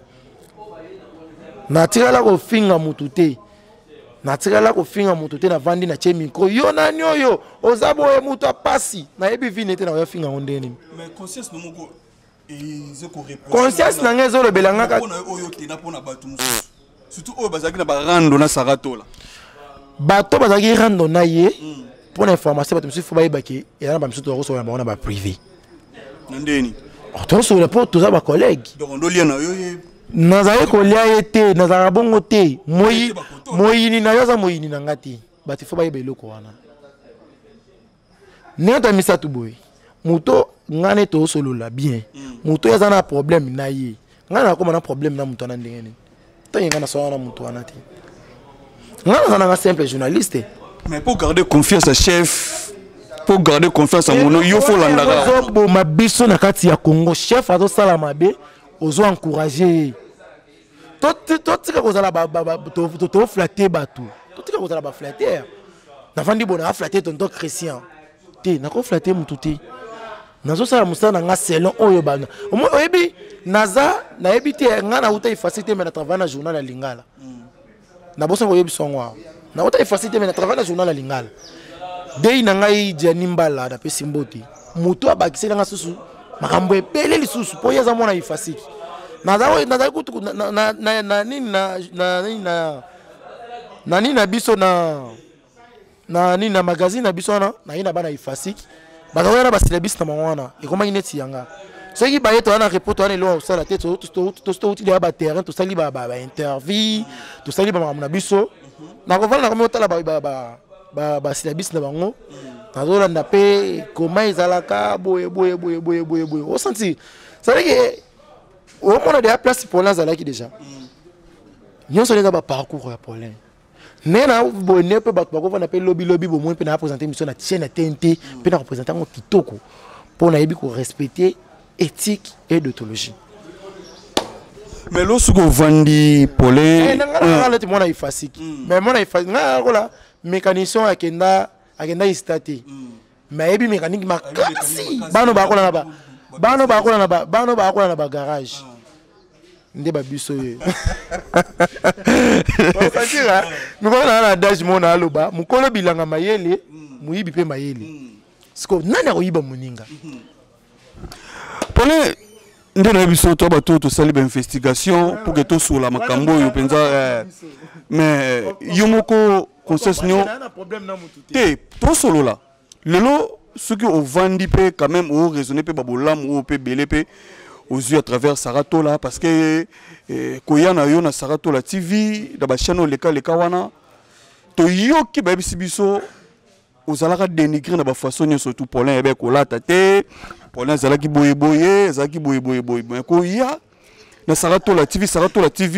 Speaker 1: na tirala ko finga mutu te na vandi na che micro yo nani oyo ozabo e mutu apasi na yebi vine te na yo finga ondeni
Speaker 2: mais conscience no moko ezeko reproche
Speaker 1: conscience na ngezo lo belanga ka
Speaker 2: oyo te na pona batu musu surtout oyo bazaki na barando na saratola
Speaker 1: bato bazaki rando na ye pour l'information bato musu fo ba yebaki ya na ba musu to ko so na ba privé
Speaker 2: ndeni
Speaker 1: to so le pour tous ba collègues
Speaker 2: donc on doit na yo
Speaker 1: nazaye kolia ete nazaka bongo te moyini na yoza moyini na ngati bati fo baye beloko wana neta misatu boy muto ngane to solola bien muto yaza na problème na ye ngana ko na problème na muto na ndengeni tayinga na so na muto wana te ngana na simple journaliste
Speaker 2: mais pour garder confiance à chef pour garder confiance en mono yo faut landaka
Speaker 1: zo bo mabiso na kati ya Congo chef azo sala mabe ozo encourager totika kozala to flatter bato totika kozala ba flatter nafandi bona flatter tonton Christian te nako flatter mutu te nazo sala musana nga selon oyo bana oyebi naza nayebi te nga na uta facilité mais na travail na journal ya Lingala na bosa oyebi songwa na uta facilité mais na travail na journal ya Lingala dei na ngai Jani Mbala da pe simboti mutu abakisela nga susu makambo epele lisusu po yaza mona ifasiki naza kutu na nini na biso na nini na magazine na biso na ina bana ifasiki bakawera basilabisi na mwana ekoma ineti yanga soki bayeto wana report wana elo osala te to utili ba terrain to sali ba interview to sali ba mamuna biso na kovala na komotala ba silabisi na bango nazolanda pe koma ezalaka boye o senti ça veut dire que on a des places pour là zalaki déjà nyonso les ba parcours ya Paulin nena bonne pe bato bako na pe lobby bo mo pe na présenter mission na chaîne TNT pe na représenter ngo kitoko pour na yebi ko respecter éthique et déontologie
Speaker 2: mais lorsque vandi Paulin
Speaker 1: nga mona ifasiki mais mona ifasiki nga kola mécanicien akenda istate mais yebi mécanique makasi bano bakola na ba garage nde ba biso ye osakira mikona na dash mona aloba mukolo bilanga mayele muyibi pe mayele siko nani akoyiba muninga
Speaker 2: Paulin nde na biso to ba to sali ba investigation pour que to sur la makambo yo penza mais yomoko concession te to solo la lelo ce que au vandi pe quand même au raisonner pe babolam ou pe belé pe aux yeux à travers Saratola parce que koyana yo na Saratola TV da ba chaîne leka wana to yo ki ba biso ozalaka dénigrer na ba façon surtout Paulin ebe ko lata te Paulin zalaki boye mais koya na Saratola TV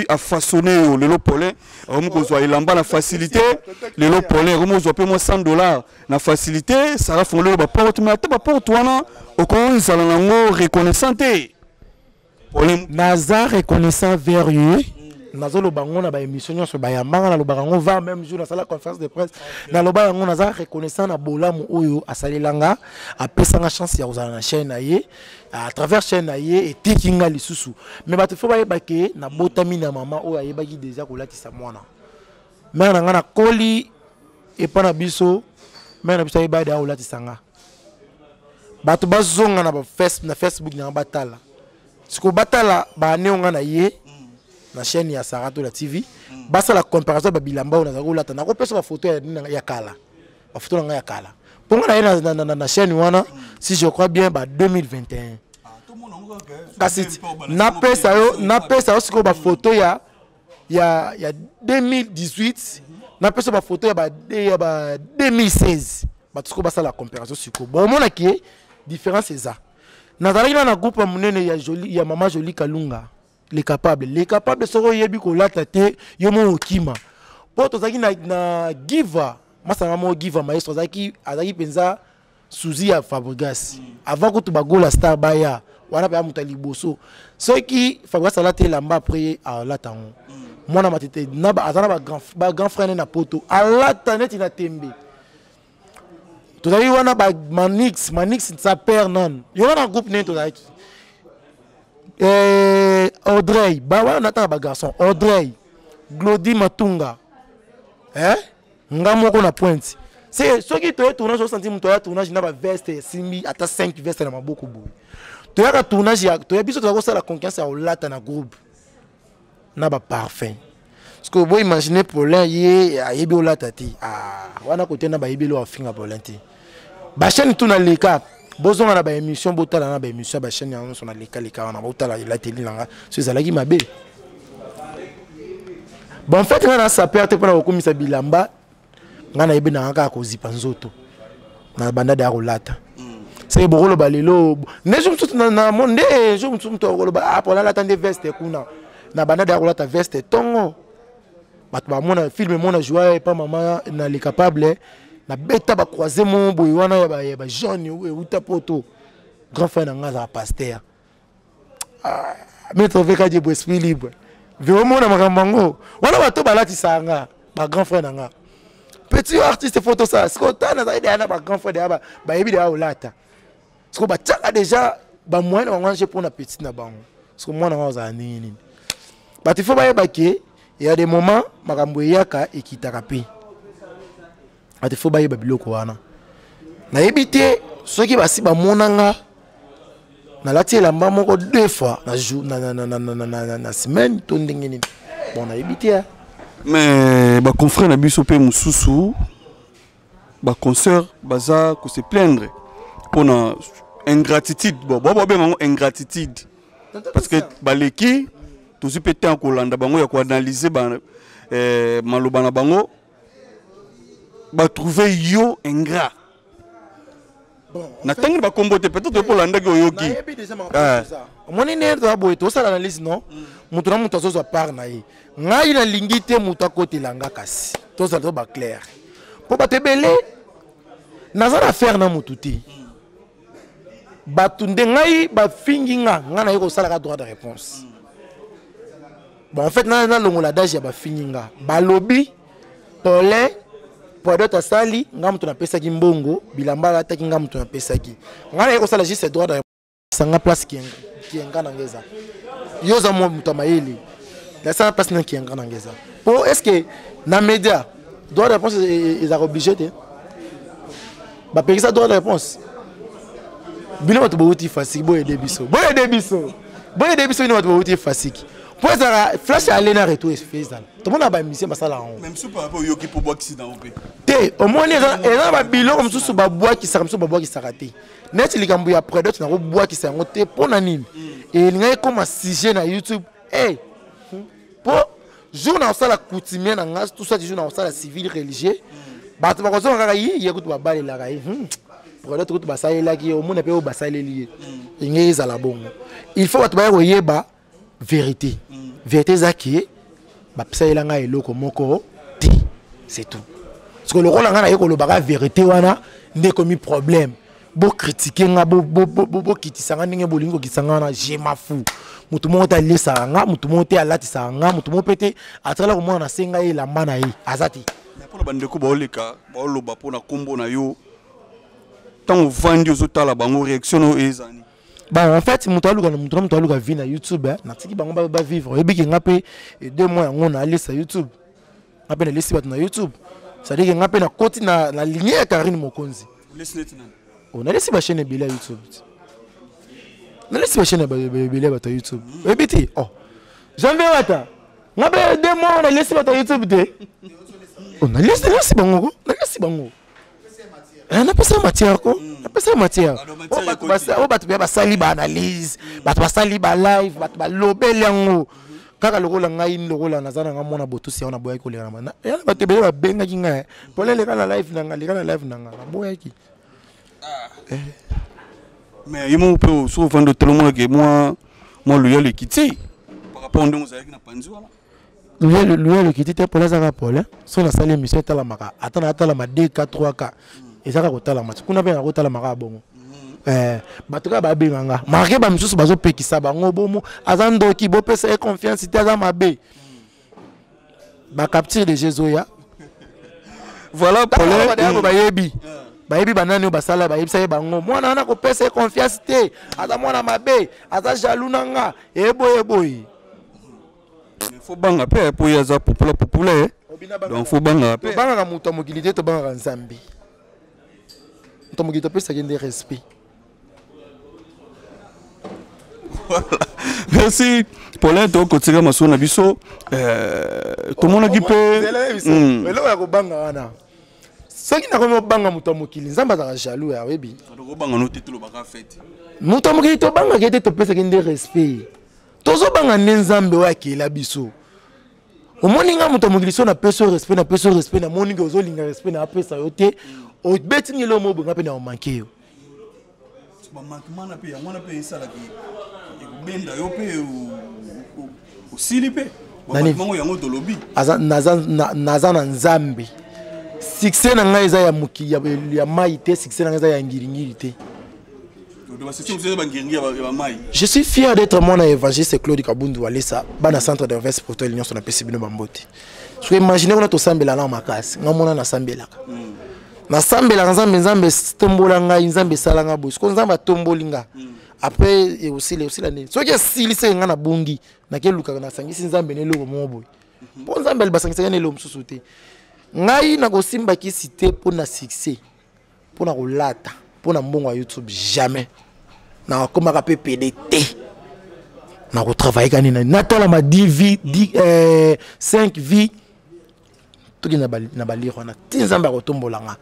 Speaker 2: a façonné le Paulin comme ko zo ilamba na facilité le Paulin comme zo pe mo $100 na facilité ça va fondre ba porte mais ta ba porte wana au kon zala nango reconnaissant
Speaker 1: naza reconnaissant vers eux nazo lo bango na ba émission nyonso ba yambanga na lo bango va même jour na sala conférence de presse na lo bango naza reconnaissant na bolamu oyo asalelanga apesanga chance ya kozala na chaîne aye à travers chaîne aye et tikinga lisusu mais bato fo ba yebake na botami na mama oyo ayebaki déjà kolatisa mwana mais na ngana koli et pas na biso mais na biso ayeba da olatisanga bato bazonga na ba Facebook na batala siko batala ba neonga na ye na chaîne ya Saratola TV basa la comparaison ba bilamba on a kolata na ko pesa ba photo ya kala ba photo nga ya kala ponga na na chaîne wana si je crois bien ba 2021 kasi na pesa siko ba photo ya 2018 na pesa ba photo ya ba 2016 ba siko basa la comparaison siko bon mona ki différence c'est ça nazalaki na groupe munene ya mama Jolie Kalunga les capables soko yebi ko lata te yomo okima po tozaki na giver masanga mo giver maestro azaki penza Suzy ya Fabregas avant que tu bagola star baya wana pa muta liboso soki Fabregas alate lamba après alata on mona matete na azana ba grand frère na poto alata net na tembe tozali wana ba Manix sa père non yo na groupe ne tozaki Audrey ba wana nata ba garçon Audrey Glody Matunga ngamoko na pointe c'est ce qui te tournage au centime to ya tournage na ba veste simbi ata 5 veste na maboko boy to ya tournage ya to ya biso to ko la confiance ya olata na groupe na ba parfum parce que vous imaginez Paulin ye yebi olata ti wana côté na ba yebi lo afinga Paulin ti ba chaîne tout na leka bozonga na ba émission botala na ba émission ba chaîne ya on na leka wana botala la télé langa so zalaki mabe bon en fait ngana sa perte pour na kokomisa bilamba ngana yebi na ngaka ko zipa nzoto na banda da rolata c'est bokolo balelo ne jom tout na monde jom tout to kolo ba pour la attendre veste kuna na banda da rolata veste tongo bat ba mona film mona joie pas maman na les capable na beta ba croiser mon boy wana ya ba jaune uta poto grand frère na ngaza pasteur mais trouver ka je esprit libre vraiment na makambango wana bato balati sanga ba grand frère nanga petit artiste photo ça ce qu'on t'a na ba grand frère ba yebi de olata ce qu'on ba tchaka déjà ba moyen on mange pour na petite na bango ce que moi na za nini ba il faut ba yebake il y a des moments makambo yaka ekitaka pe ba il faut ba yeba biloko wana na yebite ceux qui basi ba monanga na lati elamba moko 2 fois na jour na semaine to ndenge nini bon na yebite
Speaker 2: mais ba confrère na biso pe mususu ba concert baza ko se plaindre pour na ingratitude bon ben ingratitude parce que baleki tous pété en kolanda bango ya ko analyser ba maloba na bango ba trouver yo ingrat bon na tangi ba kombote peut-être pour landa ko yoki
Speaker 1: moni ne ndo boy to sala analyse non mutu na mutu azozo par na ye ngai na lingite mutu akotelanga kasi to sala to ba clair po batebele nazana faire na mutu te batunde ngai ba finginga ngana yeko sala ka droit de réponse bon en fait na longola d'âge ya ba finginga balobi tole pour d'autres sali ngam tu na pesa ki mbongo bilamba la taki ngam tu na pesa ki ngana yeko sala juste droit de réponse sanga place ki ngana ngeza yoza mo mutamayeli la sala place na ki ngana ngeza po est-ce que na média droit de réponse ils are obligé de ba payer ça droit de réponse bino bato bauti fasiki boye debiso bino bato bauti fasiki pour ça flash aller na retour faisal tout monde a ba mission basala on
Speaker 2: même si par rapport yoki pour boire accident op
Speaker 1: te au moins eza ba bilo comme sous ba bois qui sara ba bois qui sarate net likambu ya après d'autres na ko bois qui sango te pona nini et ngai comme sujet na YouTube pour journal ça la coutumier na ngas tout ça du journal ça la civil religieux bato ba ko zo ngaka yi yekutu ba bale la kai pour d'autres routes basalela qui au monde pe o basaleli ngé za la bongo il faut bato ba yeba vérité vérité zaki ba psaela nga eloko moko ti c'est tout parce que le rôle nga na yeko lo baka vérité wana ndé komi problème bo critiquer nga bo kitisanga ndenge bolingo kisanga na je m'afou mutu monta lesa nga mutu monta alatisa nga mutu mo pété atala ko mona senga e lamba na ye azati
Speaker 2: pour bande ko boleka boloba pona kombo na yo tant vandi ozotala bango réaction ezani
Speaker 1: bah en fait mutu aluka vi na YouTube na tiki bango ba vivre et biki ngape 2 mois yango na lesa YouTube ngape na lesi bat na YouTube ça dit que ngape na koti na ligne ya Karine Mokonzi on a laissé ma chaîne Bila YouTube on a laissé ma chaîne Bila bata YouTube et biti oh janvier wata ngape 2 mois on a laissé bata YouTube de on a laissé bango on a passé matière quoi on a passé matière on va sali ba analyse ba sali ba live ba lobel yango kaka lokola ngai lokola nazana ngamona botusi ona boya ko lera mana ya ba tebele ba benga kinga polele kana live nanga boya ki
Speaker 2: mais yimo pe souvent de tellement que moi le yale kiti par rapport ndongo za na panzi wala
Speaker 1: le kiti te pola za pole so na sali mission tala maka atala ma 2 4 3 ka ezaka kotala match kuna pe na kotala maka bongo batuka ba benganga marqué ba misusu bazo pekisa bango bomo azando ki bo pesa confiance te za mabe ba capture de Jésus voilà pour ba yebi banani basala ba yebisa bango mwana na ko pesa confiance te aza mwana mabe aza jaloux nanga eboy
Speaker 2: faut banga pe pour yaza populaire donc faut banga pe
Speaker 1: banga muto mokilité to banga nzambi to mokilité pe ça gagne respect.
Speaker 2: Voilà. Merci Paulin to kotika maso na biso tout le monde qui peutelo
Speaker 1: ya ko banga wana soki na ko banga muto mokili nzamba za jaloux ya webi
Speaker 2: ko banga no te to lo baka fête
Speaker 1: muto mokili to banga kete to pesa gagne respect tozo banga nzambe wa kila biso au moninga muto mokili so na pesa respect na moninga ozo linga respect na pesa yote o beti ngelo mo bonga pe na o manquer yo
Speaker 2: ba manquement na pe ya mona pe sala ki benda yo pe o silipe ba manquement yango to lobi
Speaker 1: naza na nzambe succès na ngai za ya muki ya maite succès na ngai za ya ngiringiri te Je suis fier d'être mon évangéliste Claude Kabundu Walesa, dans le centre d'invest pour toi l'union sur la PCB Bambote. Je peux imaginer qu'on a tout sambela na makas, ngamona na sambela. Na sambela nzambe tombolanga nzambe salanga bos. Ko nzamba tombolinga. Après et aussi l'année. So que si c'est ngana bungi, na ke luka na sangisi nzambe ne loko mo boy. Po nzambe le basangisa ne lo msusuté. Ngai na ko simba ki cité pour na succès. Pour na kolata, pour na mbongo YouTube jamais. Na koma ka PDT. Na ko travailler kanina. Na tola ma 10 vies, 5 vies. Tout qui na bali rona. Tinzamba ko tombolanga.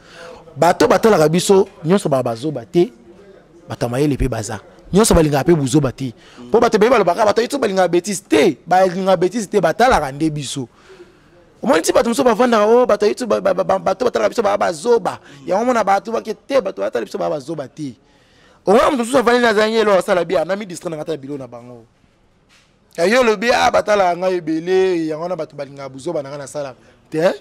Speaker 1: Bato batala biso, nyonso ba bazo baté. Batamaye le pe baza. Nyonso balinga pe buzo baté. Po bato be balobaka bato itu balinga bêtise té, balinga bêtise té batala rande biso. Au moins si bato mso bavanda o bato itu bato batala biso ba bazoba. Ya mona bato bakete bato batala biso ba bazoba té. Au moins mso so vali na zanye lo sala bia na mi distraire na ngata bilo na bango. Ya yo lo bia batala nga ebele ya ngona bato balinga buzoba na ngana sala. Té.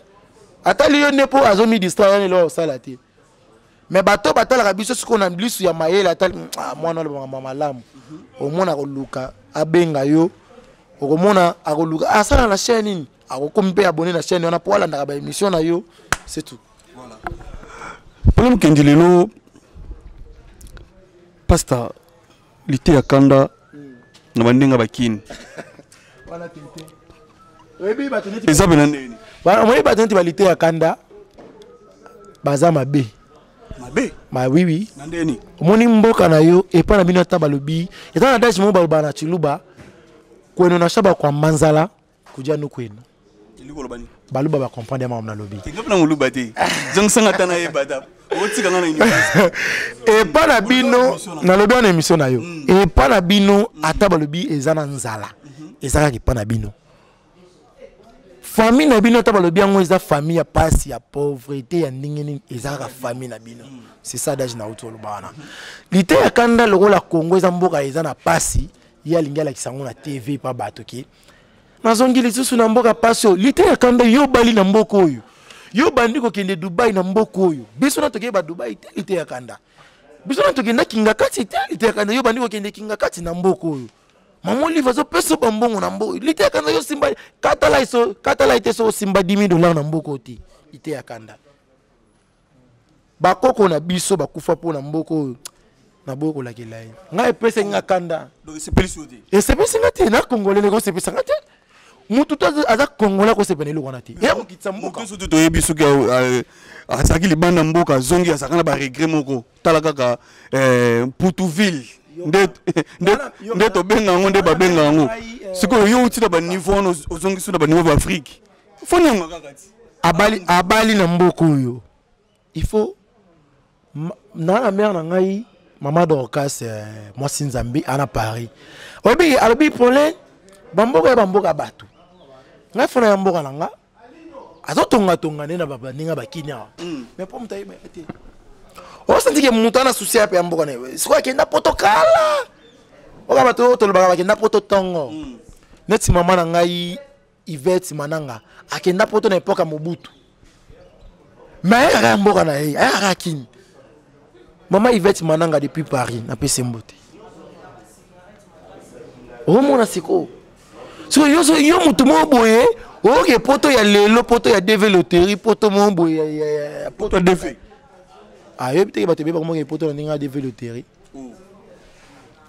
Speaker 1: Atali yo nepo azo mi distraire lo sala té. Mais bato batala biso ce qu'on a blisu ya mayela atali mwana lo malamu. Au moins akoluka abenga yo. Au moins akoluka asala la chaîne nini. Akokompe abonné na chaîne on a pour la ndaka ba émission na yo, c'est tout. Voilà.
Speaker 2: Problème kendilelo pasta lité ya kanda na bandinga bakini.
Speaker 1: Voilà tete. Webi batoneti.
Speaker 2: Ezabe na ndeni.
Speaker 1: Voilà, moi batoneti ba lité ya kanda. Baza mabe.
Speaker 2: Mabe.
Speaker 1: Ma oui.
Speaker 2: Na ndeni.
Speaker 1: Omoni mboka na yo et pas na bino ta balobi. Et dans la dash mo ba na chiluba. Kweno na shaba kwa manzala kuja no kweno. Baluba va comprendre ma na lobby. Et pas la bino na lobby en émission na yo. Et pas la bino ata balobi ezana nzala. Ezaka ki pas na bino. Famille na bino ata balobi ngo eza famille ya pasi ya pauvreté ya ndingeni ezaka famille na bino. C'est ça d'âge na auto lobana. Lité ya kanda lokola Congo eza mboka ezana pasi ya lingala kisango na TV pa bato ki. Nazongi lisusu na mboka pasio lite ya kanda yo bali na mboko oyo yo bandi ko kende Dubai na mboko oyo biso na toke ba Dubai te lite ya kanda biso na toke na kinga kati te lite ya kanda yo bandi ko kende kinga kati na mboko oyo mamo liva zo peso bambongo na mboko lite ya kanda yo simba katala ite so simba $10,000 na mboko te lite ya kanda bakoko na biso bakufa po na mboko oyo na boko la kelai nga epese nga kanda
Speaker 2: donc c'est plus soudé
Speaker 1: et c'est plus ngati na congolais le ko c'est plus ngati mutu aza congolais ko sepene le wana te ya ko kitsa mboka
Speaker 2: mutu to yebi suki asaki libanda mboka zongi asakana ba regret moko tala kaka Poutuville nde to benga ngo nde ba benga ngo siko yo utila ba niveau no zongi suna ba niveau ba Afrique foni ngaka kati
Speaker 1: abali na mboko yo il faut na mère na ngai Maman Dorcas, moi Sinzambi, à Paris. Obi, albi problème, bamboka batu. Nga fona yamboka nanga. Azo tonga nena baba ninga bakinya. Mais pour mtaye ete. O senti ke mutana souci ape yamboka ne. Siko ke na protokala. Oka bato to lobaka ke na poto tongo. Neti mama na ngai Yvette Mananga, akenda poto na epoka Mobutu. Mais ya mboka na ye, ya kini. Maman Yvette Mananga depuis Paris, na pese mbote. Oh mon asiko. So yo mutu mo boye, o ke poto ya lelo, poto ya deve loterie, poto mo boye ya poto deve. Ah yo biteke batebe ba mo ke poto na ninga deve loterie.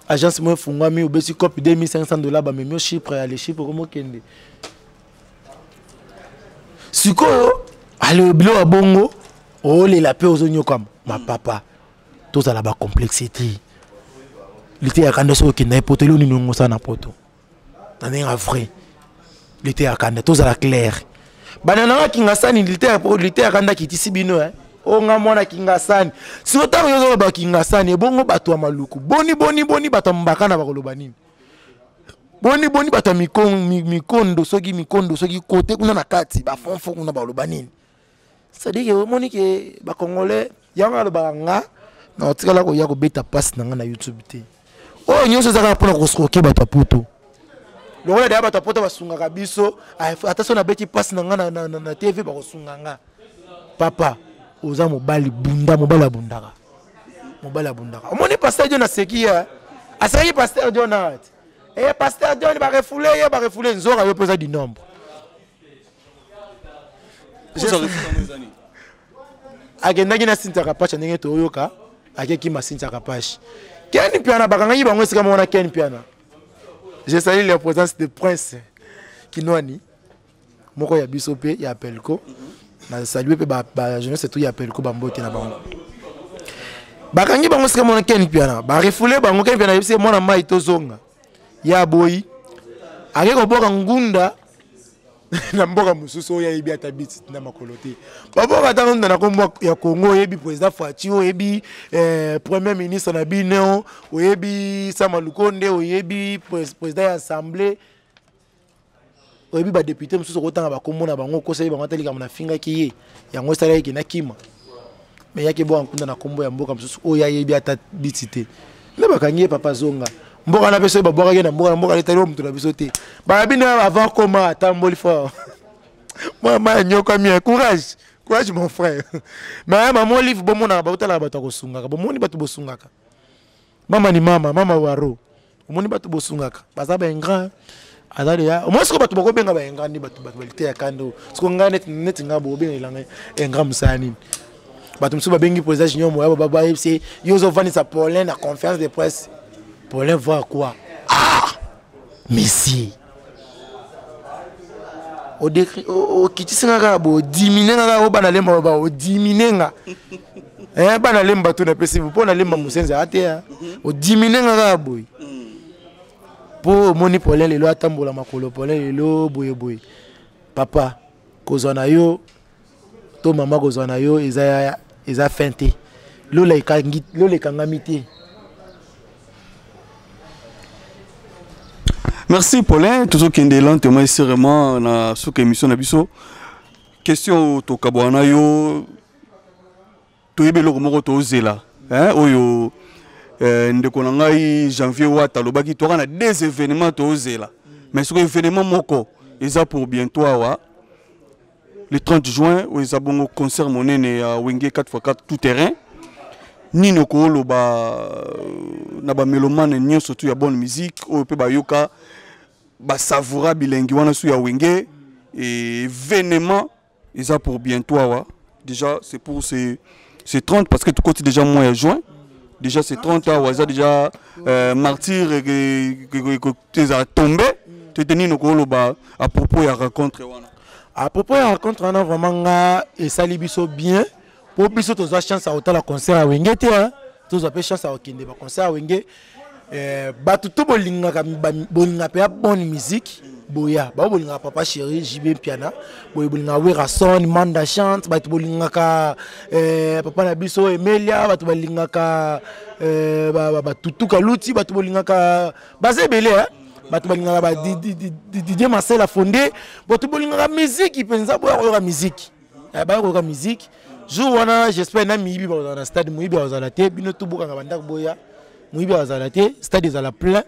Speaker 1: Agence mo fungwa mi obesi copie $2,500 ba memio Chypre ya le Chypre comme kende. Siko ale bilo wa bongo, o le la pe ozonyo comme ma papa. Tous à la bas complexité. L'été à Kanda so qui n'a pas tenu nous ça na poto. T'en es un vrai. L'été à Kanda tous à la claire. Banana qui n'a sani l'été à Kanda qui tisi bino hein. O nga mona ki nga sani. Si otaro yo ba ki nga sani bongo bato maluku. Boni bato mbaka na bakoloba nini. Boni bato mikondo soki côté kuna na kati ba fonfo kuna bakoloba nini. Ça dit que moni ke ba congolais yanga lo banga na otikala ko ya ko beta pass na YouTube te. Oh nyonso zaka pona ko stroke bato poto. Lokola da bato poto basunga kabiso, attention na beti pass na TV ba ko sunga nga. Papa, oza mobali bundaka. mobala bundaka omoni pasteur John aseki ya aseki pasteur John art et pasteur John ba refoulé nzora yo posa du nombre agendaki na Sinta Kapacha ndenge toyoka akeki ma Sinta Kapacha Ken Piana bakangi bango esika mona Ken Piana j'ai salué la présence de Prince Kinwani moko ya biso pe ya Pelko na saluer pe ba jeunesse tout ya Pelko bambote na bango bakangi bango esika mona Ken Piana ba refoulé bango Ken Piana yebise mona mai tozonga ya boyi akeko boka ngunda na mboka mususu ya yebi atabiti na makolote baboka tango na kombo ya Congo yebi président Fachi yebi premier ministre na bino yebi Sama Lukonde yebi président ya assemblée yebi ba député mususu ko tanga ba kombo na bango ko sayi bango talika na finga ki ye yango sala yiki na kima mais yake bo ankunda na kombo ya mboka mususu oya yebi atabiti te le bakangi papa zonga mboka na beso ba boka na mboka letali mutu na biso te ba bina avant comment atamboli fort moi nyoka mi courage mon frère mais maman livre bon mona ba utala ba to kosunga ba moni batu bosungaka mama ni mama waro moni batu bosungaka baza ba ingrat azali ya moi siko batu bako benga ba ingrat ni batu balite ya kando siko ngane net ngabo benga ilanga ingrat musani batu msuba bengi président junior mo ba ba c'est yozo vanisa Paulin na conférence de presse Paulin voir quoi? Ah! Messi. Au décrit, au kitisinga bo diminuer nga o banalemba ba o diminuer nga. Banalemba to na pesi po na lemba musenza ate o diminuer nga boy. Po moni Paulin lelo atambola makolo Paulin lelo boye. Papa kozana yo to mama kozana yo eza fente. Lo le kangamite.
Speaker 2: Merci Paulin, toujours qui est lentement ici vraiment na sous émission na biso. Question to kabwana yo to yebelo ko to zela. Oyo ndeko na ngai janvier wata lobaki to kana des événements to zela. Mais ce événement moko eza pour bientôt wa le 30 juin où ils abongo concert monene à Wenge 4x4 tout terrain. Nino ko loba na ba mélomane nyo surtout ya bonne musique o pe ba yoka ba savoura bilingue wana su ya Wenge et événement ils a pour bientôt wa déjà c'est pour ces 30 parce que tout côté déjà mois de juin déjà c'est 30 wa ça déjà martyr que a tombé tu te nino ko loba à propos ya rencontre wana
Speaker 1: à propos ya rencontre wana vraiment nga et salibiso bien pour biso to za chance à autant la concert à Wenge te hein to za pe chance à okende ba concert à Wenge batu to bolinga pe bonne musique boya ba bolinga papa chéri JB piano bolinga wera son manda chante batu bolinga ka papa na biso Emelia batu bolinga ka batu kaluti batu bolinga ka bazebele hein batu bolinga ba DJ Marcel a fondé batu bolinga musique penza boya musique ba musique jour wana j'espère na mibi ba dans stade muibi ba za la te bino to boka banda boya muibi ba za la te stade za la plein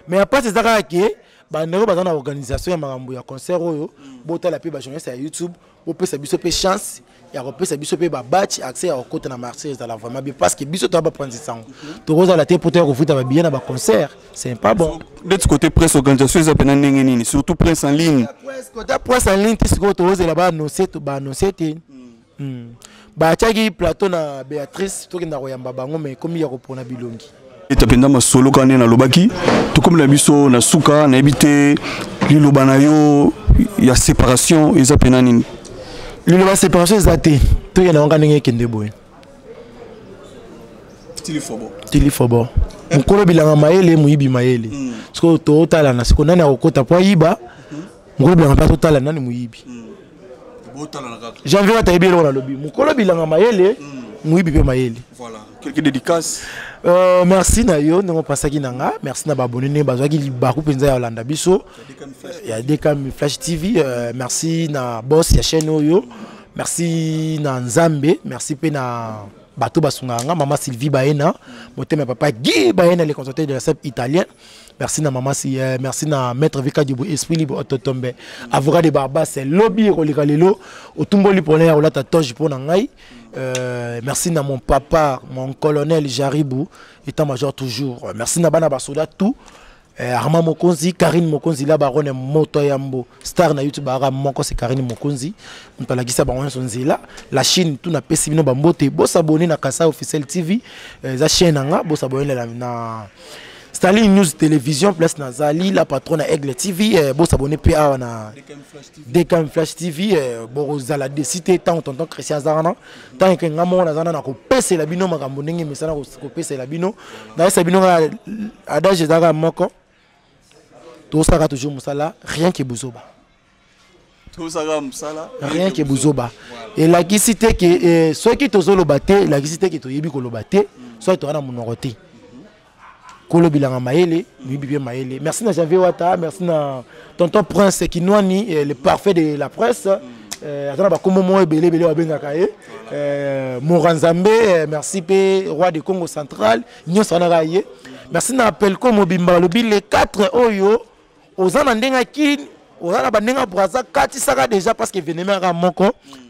Speaker 1: mais après c'est ça que ba ndeko ba na organisation ya makambo ya concert oyo bota la pe ba journaliste ya YouTube bo pe sa biso pe chance ya repé sa biso pe ba batch accès à côté na Marseille za la vraiment bien parce que biso to ba prendre ça to roza la te pour te refuta ba bien na ba concert c'est pas bon
Speaker 2: de ce côté presse organisation ils appellent nini surtout presse en ligne
Speaker 1: presse en ligne tu to roza là ba annoncer to ba annoncer ba tchaki plateau na Béatrice to kenda koyamba bango mais comme ya kopona bilongi
Speaker 2: etapenda masolo kana na lobaki to comme la biso na suka na ebité liloba na yo ya séparation eza pena nini
Speaker 1: liloba séparation ezate to yana wanga ndenge kende boy Tili fobo mukolo bilanga mayele muyibi mayele siko to tala na siko nani akokota po yiba mukolo bilanga pa to tala nani muyibi janvier wata ebelo na lobi mukolo bilanga mayele muyibi pe mayele
Speaker 2: voilà quelques dédicaces
Speaker 1: merci na yo ndenge pasaki nanga merci na babonné ne bazwaki libaku penza ya Olanda biso ya DKM Flash TV merci na boss ya chaîne oyo merci na Nzambe merci pe na bato basunganga maman Sylvie Baena motema papa Guy Baena les consultants de la CEP italien. Merci na maman merci na maître Vika Dibou esprit libre autotombe avocat de Barbas c'est lobby rolika lelo otumboli pona ya olata toji pona ngai. Merci na mon papa mon colonel Jaribou état-major toujours. Merci na bana basoda tout. Armand Mokonzi, Karine Mokonzi, la baronne Moto Yambo, star na YouTube, Moko c'est Karine Mokonzi. On parle de baronne Sonzela. La Chine, tout n'a pas si bien bambote. Bon s'abonner na Kassa officiel TV. La chaîne anga, bon s'abonner na Staline News Télévision, place na Zali, la patronne Aigle TV. Bon s'abonner PA na Decam Flash TV. Bon Zala décité tant tonton Christian Zarana. Tant que ngamo na Zana na ko pese la bino makambonenge mesana ko pese la bino. Na esa bino adage Zara Moko. Tout ça va toujours Moussala, rien que Bouzoba.
Speaker 2: Tout ça va Moussala,
Speaker 1: rien que Bouzoba. Et la cité que soit qui tozo le batté, la cité qui toyebi ko le batté, soit tu as mon noroté. Kolo bilanga maele, bibi maele. Merci na Janvier Wata, merci na tonton Prince Kinwani, le parfait de la presse. Attends ba komo mo ebele bele wa benga kae. Moranzambe, merci pe roi du Congo central, nyoso na raye. Merci na appel comme Mobimba le les 4 oyo. Aux anandinga qui aux anabandinga braza kati saka déjà parce que venema ra moko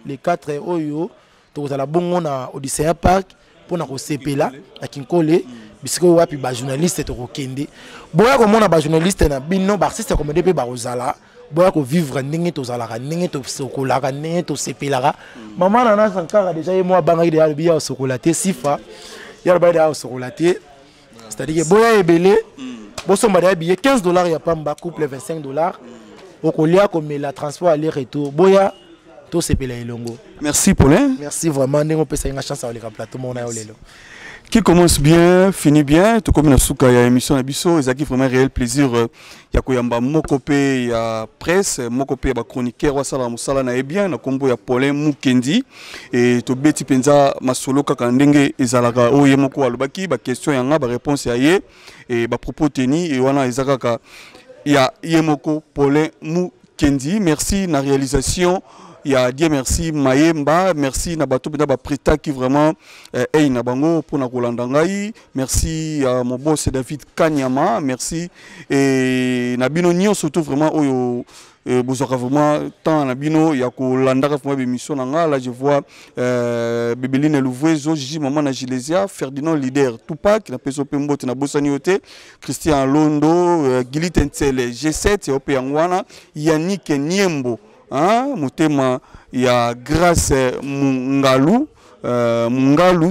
Speaker 1: les 4 oyo to za la bongo na Odyssey Park pour na ko sepela na Kinkole bisiko wapi ba journaliste to ko kende boya ko mona ba journaliste na bino ba artiste comme depuis ba ozala boya ko vivre ndenge to zala ka ndenge to sokola ka ndenge to sepela ka maman na sankara déjà moi banga ide ya biya sokolaté sifa ya ba ide sokolaté c'est-à-dire que boya ebele Bossomba de billet $15 ya pamba couple $25. Okolia comme la transport aller-retour. Boya to sepela ilongo.
Speaker 2: Merci Paulin.
Speaker 1: Merci vraiment on peut ça une chance à le plateau mon aolelo.
Speaker 2: Qui commence bien, finit bien, tout comme Nasuka ya émission Abisso, ils acquis vraiment réel plaisir ya koyamba mokope ya presse, mokope ya chroniqueur wa sala musala na bien na kombo ya Paulin Mukendi et to beti penza masolo kaka ndenge ezalaka oye moko alobaki ba question yanga ba réponse ya ye et ba propos teni et wana ezaka ya yemoko Paulin Mukendi. Merci na réalisation. Il y a Dieu merci Mayemba, merci na bato bena ba preta qui vraiment na bango pour na kolandangai, merci à mon boss David Kanyama, merci et na bino nyo surtout vraiment oyo bozaka vraiment tant na bino ya kolandaka vraiment émission nanga là je vois Bebeline Louvezo, Gigi Maman na Gilesia, Ferdinand Leader Tupac na peso pembote na bosani yote, Christian Londo, Gili Tensele, G7 et Opeyangwana, Yannick Niembo. Motema ya grâce Mungalu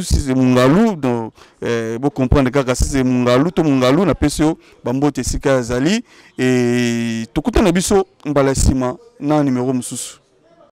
Speaker 2: si c'est Mungalu donc vous comprendre que si c'est Mungalu to Mungalu na peso bambote sika zali et tokuta na biso mbala sima na numéro mususu.